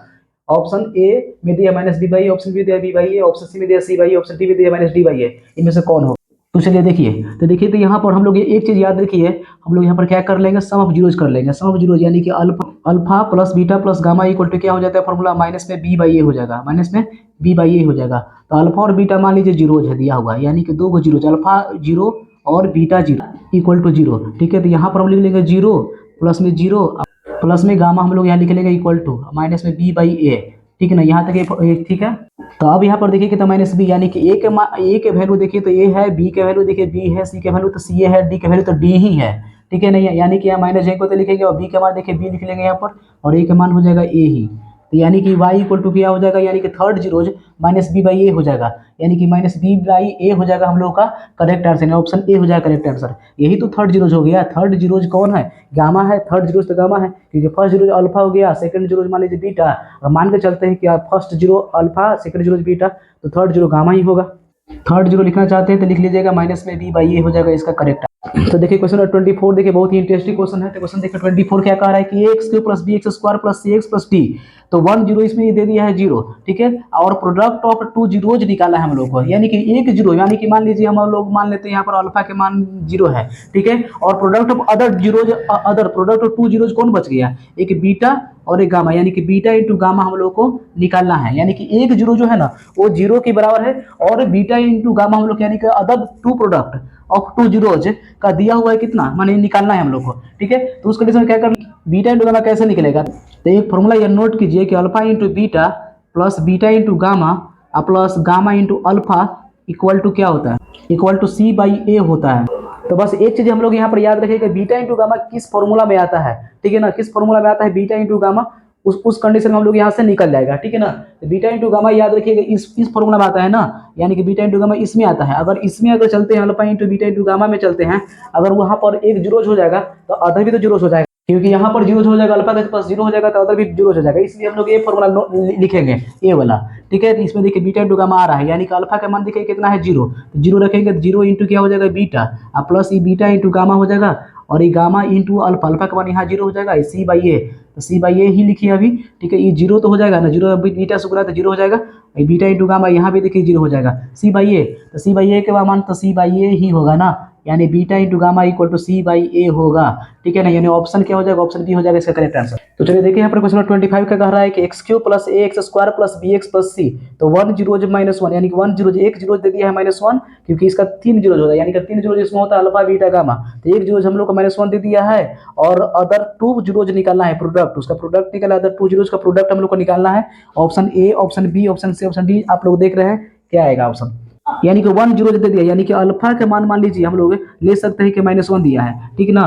ऑप्शन ए में दिया -d/a, ऑप्शन बी दिया b/a, ऑप्शन सी में दिया c/a, ऑप्शन डी में दिया -d/a, इनमें से कौन हो। तो चलिए देखिए तो यहाँ पर हम लोग ये एक चीज याद रखिए, हम लोग यहाँ पर क्या कर लेंगे, सम ऑफ जीरोज कर लेंगे, सम ऑफ जीरोज यानी कि alpha plus beta plus gamma equal to क्या हो जाता है फॉर्मूला, माइनस में b/a हो जाएगा, माइनस में b/a हो जाएगा। तो अल्फा और बीटा मान लीजिए जीरोज है दिया हुआ है, यानी कि 2 जीरोज, अल्फा 0 और beta zero equal to zero. ठीक है, तो यहाँ पर हम लिख लेंगे जीरो प्लस में जीरो प्लस में गामा हम लोग यहाँ लिख लेंगे इक्वल टू माइनस में बी बाई ए। ठीक है ना, यहाँ तक ये ठीक है। तो अब यहाँ पर देखिए कितना माइनस बी, यानी कि ए के वैल्यू देखिए तो ए है, बी के वैल्यू देखिए बी है, सी के वैल्यू तो सी है, डी के वैल्यू तो डी ही है। ठीक है नहीं, यानी कि यहाँ माइनस ए को तो लिखेंगे और बी के मान देखिए बी लिख लेंगे यहाँ पर, और ए के मान हो जाएगा ए ही। तो यानी कि y इक्वल टू क्या हो जाएगा, यानी कि third zeros minus B by A हो जाएगा, यानी कि माइनस बी बाई ए हो जाएगा हम लोग का करेक्ट आंसर, ऑप्शन ए हो जाएगा करेक्ट आंसर। यही तो थर्ड जीरोज हो गया। थर्ड जीरोज कौन है, गामा है, थर्ड जीरोज तो गामा है, क्योंकि फर्स्ट जीरोज अल्फा हो गया, सेकंड जीरोज मान लीजिए बीटा, और मान के चलते हैं कि first zero alpha, second zeros beta, तो थर्ड जीरो गामा ही होगा। थर्ड जीरो लिखना चाहते हैं तो लिख लीजिएगा माइनस में बी बाई ए हो जाएगा इसका करेक्ट। तो देखिए क्वेश्चन 24 देखिए बहुत ही इंटरेस्टिंग क्वेश्चन है। तो क्वेश्चन देखिए 24 क्या कह रहा है कि X Q plus B X square plus C X plus T, तो 1 जीरो इसमें ये दे दिया है जीरो। ठीक है, और प्रोडक्ट ऑफ टू जीरोज निकाला है हम लोग को, यानी कि एक जीरो, यानी कि मान लीजिए हम लोग मान लेते हैं यहाँ पर अल्फा के मान जीरो है। ठीक है, और product of other zeros, other product of two zeros कौन बच गया, एक बीटा और एक गामा, यानी कि बीटा इंटू गामा हम लोग को निकालना है। यानी कि एक जीरो जो है ना वो जीरो के बराबर है, और बीटा इंटू गामा हम लोग यानी कि other two product of two zeros का दिया हुआ है कितना, माने निकालना है हम लोग को। ठीक है, तो उस कंडीशन में क्या करना, बीटा इंटू गामा कैसे निकलेगा, तो एक फॉर्मूला ये नोट कीजिए कि alpha into beta plus beta into gamma plus gamma into alpha equal to क्या होता है, equal to C by a होता है। तो बस एक चीज हम लोग यहाँ पर याद रखेंगे, बीटा इंटू गामा किस फॉर्मूला में आता है। ठीक है ना, किस फॉर्मूला में आता है बीटा इंटू गामा, उस कंडीशन में हम लोग यहाँ से निकल जाएगा। ठीक है ना, तो बीटा इंटू गामा याद रखिएगा इस फॉर्मूला में आता है ना, यानी कि बीटा इंटू गामा इसमें आता है। अगर इसमें अगर चलते हैं alpha into beta into gamma में चलते हैं, अगर वहां पर एक जीरोज हो जाएगा तो अदर भी तो जीरोज हो जाएगा, क्योंकि यहाँ पर जीरो हो जाएगा, अल्फा के पास जीरो हो जाएगा तो अदर भी जीरो हो जाएगा, इसलिए हम लोग ये फॉर्मूला लिखेंगे ए वाला। ठीक है, तो इसमें देखिए बीटा इंटू गामा आ रहा है, यानी कि अल्फा का मान देखिए कितना है जीरो, तो जीरो रखेंगे तो जीरो इंटू क्या हो जाएगा बीटा, प्लस ये बीटा इंटू गामा हो जाएगा, और ये गामा इंटू अल्फा, अल्फा का मान यहाँ जीरो हो जाएगा, सी बाई ए, तो सी बाई ए ही लिखिए अभी। ठीक है, ये जीरो तो हो जाएगा ना, जीरो बीटा से गुणा तो जीरो हो जाएगा, बीटा इंटू गामा यहाँ भी देखिए जीरो हो जाएगा, सी बाई ए, तो सी बाई ए के मान तो सी बाई ए ही होगा ना, यानी beta into gamma equal to C by A होगा। ठीक है ना, यानी ऑप्शन क्या हो जाएगा, ऑप्शन बी हो जाएगा इसका करेक्ट आंसर। तो चलिए देखिए यहाँ पर क्वेश्चन 25 का कह रहा है कि X Q plus A X square plus B X plus C, तो 1 जीरोज माइनस 1, यानी कि 1 जीरोज, एक जीरोज दे दिया है माइनस 1, क्योंकि इसका 3 जीरोज होता है, यानी कि 3 जीरोज इसमें होता है अल्फा बीटा गामा, तो एक जीरोज हम लोग को माइनस 1 दे दिया है, और अदर टू जीरोज निकालना है, प्रोडक्ट उसका प्रोडक्ट निकालना है, अदर टू जीरोज का प्रोडक्ट हम लोग को निकालना है। Option A, option B, option C, option D आप लोग देख रहे हैं क्या आएगा ऑप्शन, यानी कि 1 जीरो दे दिया, यानी कि अल्फा के मान लीजिए हम लोग ले सकते हैं कि -1 दिया है। ठीक है ना,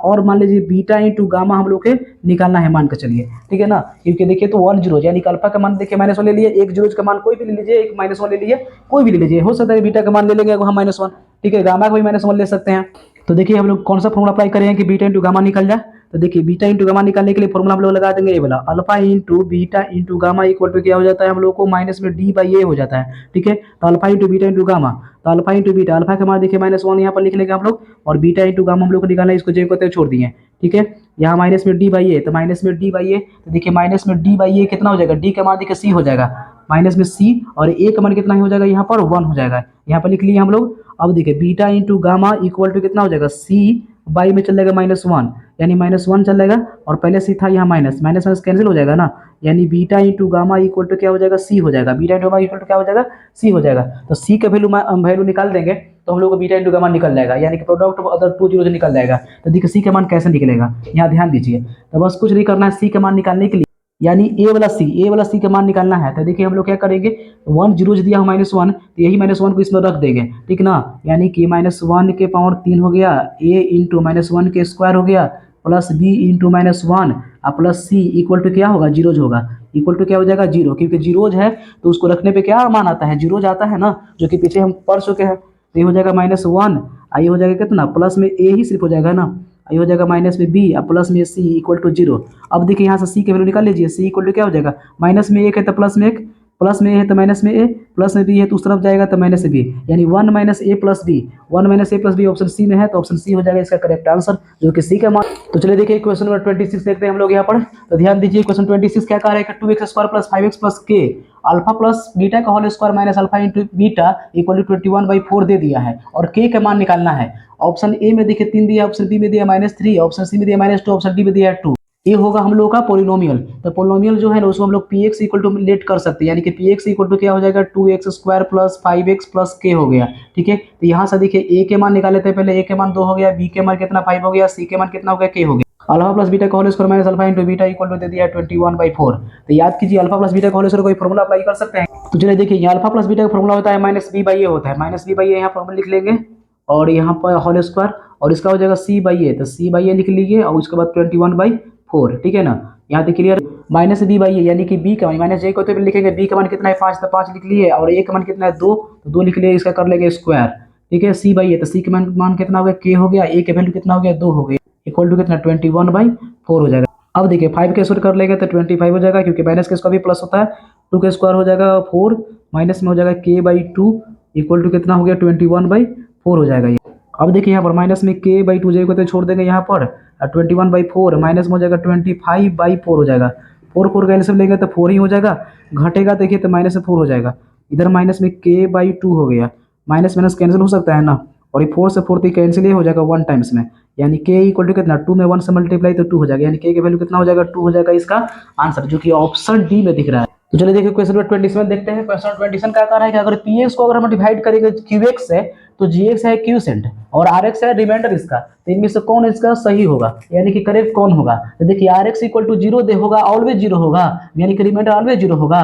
और मान लीजिए बीटा इंटू गामा हम लोग के निकालना है मान के चलिए। ठीक है ना, क्योंकि देखिए तो 1 जीरो, यानी कि अल्फा का मान देखिए -1 ले लिए, एक जीरो का मान कोई भी ले लीजिए, एक -1 ले लिए, कोई भी ले लीजिए, हो सकता है बीटा का मान ले लेंगे हम -1। ठीक है, गामा का भी -1 ले सकते हैं। तो देखिए हम लोग कौन सा फॉर्मूला अप्लाई करें कि बीटा इंटू गामा निकल जाए, तो देखिए बीटा इंटू गामा निकालने के लिए फॉर्मूला हम लोग लगा देंगे ये वाला, alpha into beta into gamma equal to क्या हो जाता है हम लोग को माइनस में डी बाई ए हो जाता है। ठीक है, तो alpha into beta into gamma, तो अल्फा इंटू बीटा, अल्फा का मान देखिए -1 यहाँ पर लिख लेंगे हम लोग, और बीटा इंटू गामा हम लोग को निकालना है, इसको जेब को छोड़ दिए। ठीक है, यहाँ माइनस में डी बाई ए, तो माइनस में डी बाई ए, तो देखिए माइनस में डी बाई ए कितना हो जाएगा, डी का मान देखिए सी हो जाएगा, माइनस में सी, और ए का मान कितना ही हो जाएगा यहाँ पर 1 हो जाएगा, यहाँ पर लिख लिए हम लोग। अब देखिए beta into gamma equal to कितना हो जाएगा, सी बाई में चल जाएगा -1, यानी -1 चल जाएगा, और पहले से था यहाँ माइनस माइनस कैंसिल हो जाएगा ना, यानी beta into gamma equal to क्या हो जाएगा, सी हो जाएगा, beta into gamma equal to क्या हो जाएगा, सी हो जाएगा। तो सी का वैल्यू निकाल देंगे तो हम लोग को बीटा इंटू गामा निकल जाएगा, यानी कि product of other two zero निकल जाएगा। तो देखिए सी का मान कैसे निकलेगा, यहाँ ध्यान दीजिए। तो बस कुछ नहीं करना है, सी का मान निकालने के लिए, यानी ए वाला सी का मान निकालना है। तो देखिए हम लोग क्या करेंगे, 1 जीरो दिया -1, तो यही -1 को इसमें रख देंगे। ठीक ना, यानी कि -1 के पावर 3 हो गया, ए इंटू -1 के स्क्वायर हो गया, plus b into -1 plus c equal to क्या होगा, जीरोज होगा, इक्वल टू क्या हो जाएगा, जीरो, क्योंकि जीरोज है तो उसको रखने पे क्या मान आता है, जीरोज आता है ना, जो कि पीछे हम पढ़ चुके हैं। तो ये हो जाएगा -1, ये हो जाएगा कितना, प्लस में ए ही सिर्फ हो जाएगा ना, ये हो जाएगा माइनस में बी, प्लस में सी इक्वल टू जीरो। अब देखिए यहाँ से सी की वैल्यू निकाल लीजिए, सी इक्वल टू क्या हो जाएगा, माइनस में 1 है तो प्लस में 1, प्लस में ए है तो माइनस में ए, प्लस में बी है तो उस तरफ जाएगा तो माइनस बी, यानी 1 माइनस ए प्लस बी, 1 माइनस ए प्लस बी ऑप्शन सी में है, तो ऑप्शन सी हो जाएगा इसका करेक्ट आंसर, जो कि सी का मान। तो चलिए देखिए क्वेश्चन नंबर 26 देखते हैं हम लोग यहाँ पर। तो ध्यान दीजिए क्वेश्चन 26 क्या कह रहा है कि 2x square plus 5x plus k alpha plus beta का whole square minus alpha into beta equal to 21/4 दे दिया है, और के का मान निकालना है। ऑप्शन ए में देखिए 3 दिया, ऑप्शन बी में दिया -3, ऑप्शन सी में दिया -2, ऑप्शन डी में दिया 2। ये होगा हम लोग का पोलिनोमियल। तो पोलिनोमियल जो है ना उसको हम लोग p x equal to let कर सकते हैं, यानी कि पी एक्स इक्वल टू क्या हो जाएगा 2x² प्लस 5x प्लस के हो गया। ठीक है, तो यहाँ से देखिए ए के मान निकाले थे पहले, ए के मान 2 हो गया, बी के मान कितना 5 हो गया, सी के मान कितना हो गया, के हो गया। अल्फा प्लस बीटा का whole square minus alpha into beta equal to दे दिया 21/4। तो याद कीजिए अल्फा प्लस बीटा का होल स्क्वायर कोई फॉर्मूला अप्लाई कर सकते हैं। तो चलिए देखिए यहाँ अल्फा प्लस बीटा का फॉर्मूला होता है माइनस बी बाई ए होता है, माइनस बी बाई ए यहाँ फॉर्मूला लिख लेंगे और यहाँ पर होल स्क्वायर और इसका हो जाएगा सी बाई ए, तो सी बाई ए लिख लीजिए और उसके बाद 21/4। ठीक है ना, यहाँ पे क्लियर। माइनस बी बाई ए यानी कि बी का माइनस ए को तो लिखेंगे, बी का मान कितना है 5, तो 5 लिख लिए और ए का मान कितना है 2, तो 2 लिख लिए, इसका कर लेंगे स्क्वायर। ठीक है, सी बाई ए, तो सी के मान कितना हो गया के हो गया, ए के वैल्यू कितना हो गया 2 हो गया, इक्वल टू कितना 21/4 हो जाएगा। अब देखिए 5 के स्क्वायर कर लेंगे तो 25 हो जाएगा, क्योंकि माइनस के स्क्वायर भी प्लस होता है। 2 के स्क्वायर हो जाएगा 4, माइनस में हो जाएगा k/2 इक्वल टू कितना हो गया 21/4 हो जाएगा ये। अब देखिए यहाँ पर माइनस में k/2 जाएगा तो छोड़ देंगे यहाँ पर, 21/4 माइनस में हो जाएगा 25/4 हो जाएगा। 4 का एलसीएम लेंगे तो 4 ही हो जाएगा, घटेगा देखिए तो माइनस से 4 हो जाएगा। इधर माइनस में k/2 हो गया, माइनस माइनस कैंसिल हो सकता है ना, और ये 4 से 4 तो कैंसिल ही हो जाएगा 1 टाइम्स में, यानी k इक्वल टू कितना 2 में 1 से मल्टीप्लाई तो 2 हो जाएगा, यानी k की वैल्यू कितना हो जाएगा 2 हो जाएगा इसका आंसर, जो कि ऑप्शन डी में दिख रहा है। तो चलिए देखिए क्वेश्चन नंबर 27 देखते हैं। क्वेश्चन नंबर 27 का कह रहा है कि अगर px को अगर हम डिवाइड करेंगे qx से तो gx है क्यूसेंट और rx है रिमाइंडर इसका, तो इनमें से कौन इसका सही होगा, यानी कि करेक्ट कौन होगा। तो देखिए rx इक्वल टू 0 दे होगा, ऑलवेज 0 होगा, यानी कि रिमाइंडर ऑलवेज 0 होगा,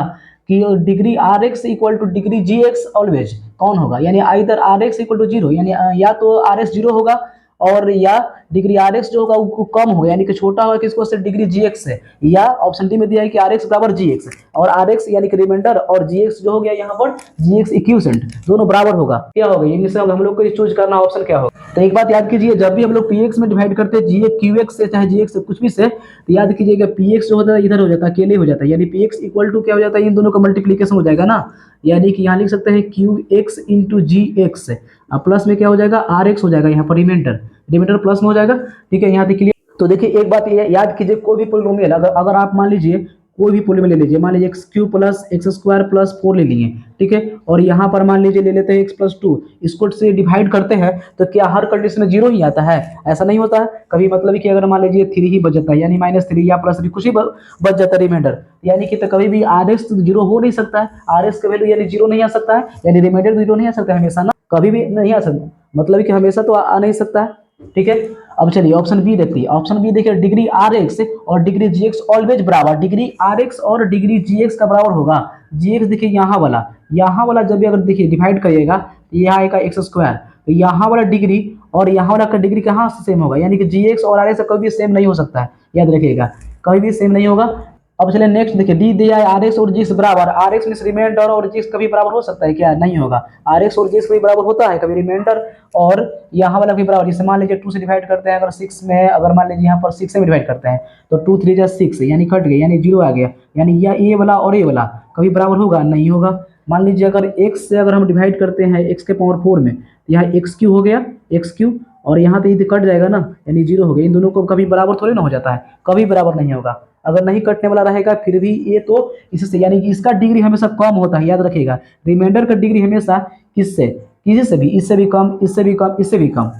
कि degree rx equal two degree gx always कौन होगा, यानी आइदर rx इक्वल टू 0, यानी या तो rx 0 होगा और या डिग्री rx जो होगा वो कम होगा, यानी कि छोटा होगा किसको से डिग्री gx से, या ऑप्शन डी में दिया है कि rx बराबर gx और rx यानी कि रिमाइंडर और gx जो हो गया यहाँ पर gx इक्विवेलेंट दोनों बराबर होगा, क्या होगा इनमें से हम लोग को चूज करना ऑप्शन क्या होगा। तो एक बात याद कीजिए, जब भी हम लोग px में डिवाइड करते हैं gx qx से चाहे gx से कुछ भी से, तो याद कीजिएगा px जो होता है इधर हो जाता है, अकेले हो जाता है, यानी px इक्वल टू क्या हो जाता है, इन दोनों का मल्टीप्लीकेशन हो जाएगा ना, यानी कि यहाँ लिख सकते हैं qx इंटू gx प्लस में क्या हो जाएगा rx हो जाएगा, यहाँ पर रिमाइंडर प्लस में हो जाएगा। ठीक है, यहाँ पे क्लियर। तो देखिए एक बात ये याद कीजिए, कोई भी पोलिनोमियल अगर आप मान लीजिए कोई भी पोलिनोमियल ले लीजिए, मान लीजिए x³ प्लस x² प्लस 4 ले लिए, ठीक है, और यहाँ पर मान लीजिए ले लेते हैं x+2, इसको से डिवाइड करते हैं तो क्या हर कंडीशन में 0 ही आता है, ऐसा नहीं होता है कभी, मतलब कि अगर मान लीजिए 3 ही बच जाता है, यानी -3 या +3 कुछ ही बच जाता है रिमाइंडर, यानी कि तो कभी भी rx 0 हो नहीं सकता है, rx का वैल्यू यानी 0 नहीं आ सकता है, यानी रिमाइंडर 0 नहीं आ सकता है हमेशा ना, कभी भी नहीं आ सकता, मतलब कि हमेशा तो आ नहीं सकता है। ठीक है, अब चलिए ऑप्शन बी देखते हैं। ऑप्शन बी देखिए डिग्री rx और डिग्री gx ऑलवेज बराबर, डिग्री rx और डिग्री gx का बराबर होगा। gx देखिए यहाँ वाला जब भी अगर देखिए डिवाइड करिएगा तो यहाँ आएगा x², तो यहाँ वाला डिग्री और यहाँ वाला का डिग्री कहाँ से सेम होगा, यानी कि gx और rx कभी भी सेम नहीं हो सकता है, याद रखिएगा कभी भी सेम नहीं होगा। अब चलिए नेक्स्ट देखिए, डी दिया है rx और gx बराबर, rx मींस रिमाइंडर और gx कभी बराबर हो सकता है क्या, नहीं होगा, rx और gx कभी बराबर होता है कभी रिमाइंडर और यहाँ वाला भी बराबर, जैसे मान लीजिए 2 से डिवाइड करते हैं अगर 6 में, अगर मान लीजिए यहाँ पर 6 से डिवाइड करते हैं तो 2 3 जा 6 यानी कट गए, यानी 0 आ गया, यानी या ए वाला और ए वाला कभी बराबर होगा, नहीं होगा। मान लीजिए अगर x से अगर हम डिवाइड करते हैं x के पावर 4 में, तो यहाँ x³ हो गया, x³ और यहाँ तो ये कट जाएगा ना, यानी 0 हो गया, इन दोनों को कभी बराबर थोड़ी ना हो जाता है, कभी बराबर नहीं होगा। अगर नहीं कटने वाला रहेगा फिर भी ये तो इससे, यानी कि इसका डिग्री हमेशा कम होता है, याद रखिएगा रिमाइंडर का डिग्री हमेशा किससे, किसी से भी, इससे भी कम, इससे भी कम, इससे भी कम,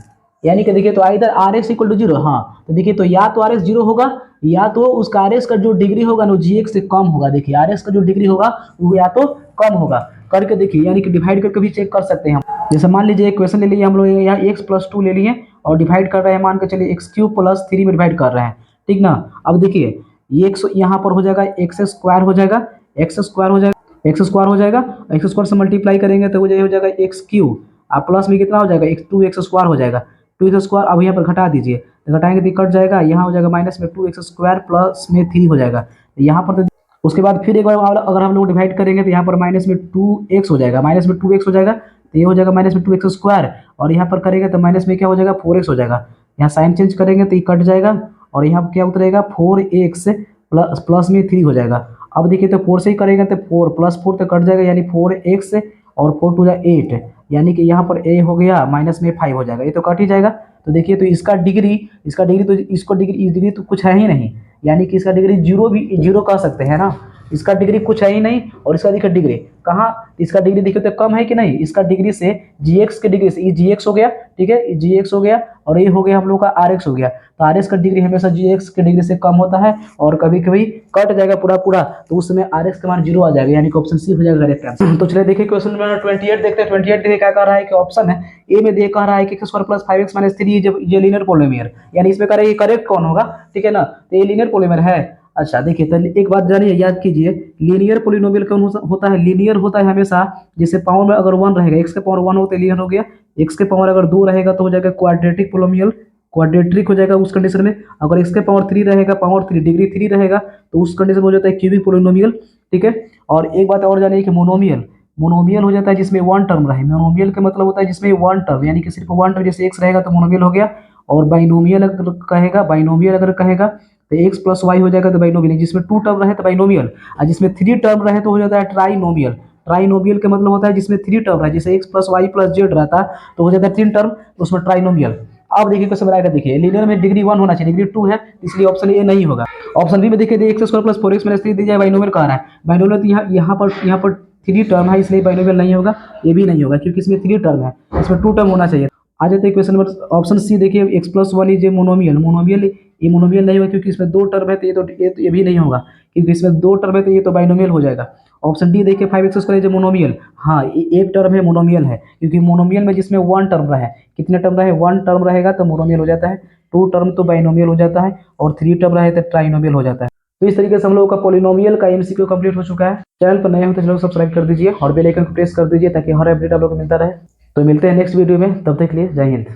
यानी कि देखिए तो इधर rx इक्वल टू 0, हाँ तो देखिए तो या तो rx 0 होगा या तो उसका rx का जो डिग्री होगा ना gx से कम होगा, देखिए rx का जो डिग्री होगा वो या तो कम होगा, करके देखिए, यानी कि डिवाइड करके भी चेक कर सकते हैं हम। जैसे मान लीजिए एक क्वेश्चन ले लिए हम लोग, यहाँ x+2 ले लिए और डिवाइड कर रहे हैं, मान के चलिए x³ प्लस 3 में डिवाइड कर रहे हैं, ठीक ना। अब देखिए ये यहाँ पर हो जाएगा x² हो जाएगा, x² हो जाएगा, x² हो जाएगा, x² से मल्टीप्लाई करेंगे तो हो जाएगा x³ प्लस में कितना हो जाएगा 2x² हो जाएगा, 2x²। अब यहाँ पर घटा दीजिए, तो घटाएंगे तो कट जाएगा, यहाँ हो जाएगा माइनस में 2x² प्लस में 3 हो जाएगा, यहाँ पर तो उसके बाद फिर एक बार अगर हम लोग डिवाइड करेंगे तो यहाँ पर माइनस में 2x हो जाएगा, माइनस में 2x हो जाएगा, तो ये हो जाएगा माइनस में 2x² और यहाँ पर करेंगे तो माइनस में क्या हो जाएगा 4x हो जाएगा, यहाँ साइन चेंज करेंगे तो ये कट जाएगा और यहाँ क्या उतरेगा 4x प्लस में 3 हो जाएगा। अब देखिए तो 4 से ही करेंगे तो 4 प्लस 4 तो कट जाएगा, यानी 4x और 4 2 8, यानी कि यहाँ पर a हो गया माइनस में 5 हो जाएगा, ये तो कट ही जाएगा। तो देखिए तो इसका डिग्री तो इसको डिग्री तो कुछ है ही नहीं, यानी कि इसका डिग्री 0 भी 0 कह सकते हैं ना, इसका डिग्री कुछ है ही नहीं, और इसका देखिए डिग्री कहाँ, इसका डिग्री देखिए तो कम है कि नहीं, इसका डिग्री से जीएक्स के डिग्री से ये जीएक्स हो गया, ठीक है, जीएक्स हो गया, और ये हो गया हम लोग का आरएक्स हो गया। तो आरएक्स का डिग्री हमेशा जीएक्स के डिग्री से कम होता है, और कभी कभी कट जाएगा पूरा पूरा, तो उस समय आरएक्स का मान 0 आ जाएगा, यानी कि ऑप्शन सी हो जाएगा करेक्ट आंसर। तो चलिए देखिए क्वेश्चन नंबर 28 देखते हैं। 28 देखिए क्या कह रहा है कि ऑप्शन है ए में दे कह रहा है कि x square plus 5x minus 3 जब ये लीनियर पॉलीनोमियल, यानी इसमें कह रहा है ये करेक्ट कौन होगा, ठीक है ना, तो ये लीनियर पॉलीनोमियल है। अच्छा देखिए तो एक बात जानिए, याद कीजिए, लीनियर पॉलीनोमियल कौन होता है, लीनियर होता है हमेशा जैसे पावर में अगर 1 रहेगा, x के पावर 1 होता है लीनियर हो गया, x के पावर अगर 2 रहेगा तो हो जाएगा क्वाड्रेटिक पॉलीनोमियल, क्वाड्रेटिक हो जाएगा उस कंडीशन में। अगर x के पावर 3 रहेगा, पावर 3 डिग्री 3 रहेगा, तो उस कंडीशन में हो जाता है क्यूबिक पॉलीनोमियल, ठीक है। और एक बात और जानिए कि मोनोमियल, मोनोमियल हो जाता है जिसमें 1 टर्म रहे, मोनोमियल का मतलब होता है जिसमें 1 टर्म, यानी कि सिर्फ 1 टर्म, जैसे x रहेगा तो मोनोमियल हो गया। और बाइनोमियल अगर कहेगा, बाइनोमियल अगर कहेगा तो x प्लस वाई हो जाएगा तो बाइनोमियल, जिसमें 2 टर्म रहे तो बाइनोमियल, और जिसमें 3 टर्म रहे तो हो जाता है ट्राइनोमियल। ट्राइनोमियल का मतलब होता है जिसमें 3 टर्म रहे, जैसे x plus y plus z रहता तो हो जाता है 3 टर्म, तो उसमें ट्राइनोमियल। अब देखिए क्वेश्चन बनाएगा, देखिए लीनियर में डिग्री 1 होना चाहिए, डिग्री 2 है, इसलिए ऑप्शन ए नहीं होगा। ऑप्शन बी में देखिए x square plus 4x minus 3 दी जाए, बाइनोमियल कह रहा है, बाइनोमियल तो यहाँ पर 3 टर्म है, इसलिए बाइनोमियल नहीं होगा, ये भी नहीं होगा क्योंकि इसमें 3 टर्म है, इसमें 2 टर्म होना चाहिए। आ जाते हैं क्वेश्चन नंबर ऑप्शन सी देखिए, x plus one is a monomial, monomial ये मोनोमियल नहीं होगा क्योंकि इसमें 2 टर्म है, तो ये भी नहीं होगा क्योंकि इसमें 2 टर्म है, तो ये तो बाइनोमियल हो जाएगा। ऑप्शन डी देखिए 5x square is a monomial, हाँ ये एक टर्म है, मोनोमियल है, क्योंकि मोनोमियल में जिसमें 1 टर्म रहे, कितने टर्म रहे, 1 टर्म रहेगा तो मोनोमियल हो जाता है, 2 टर्म तो बाइनोमियल हो जाता है, और 3 टर्म रहे तो ट्राइनोमियल हो जाता है। तो इस तरीके से हम लोगों का पॉलिनोमियल का एमसीक्यू कंप्लीट हो चुका है। चैनल पर नए हो तो चलो सब्सक्राइब कर दीजिए और बेल आइकन को प्रेस कर दीजिए ताकि हर अपडेट आप लोगों को मिलता रहे। तो मिलते हैं नेक्स्ट वीडियो में, तब तक के लिए जय हिंद।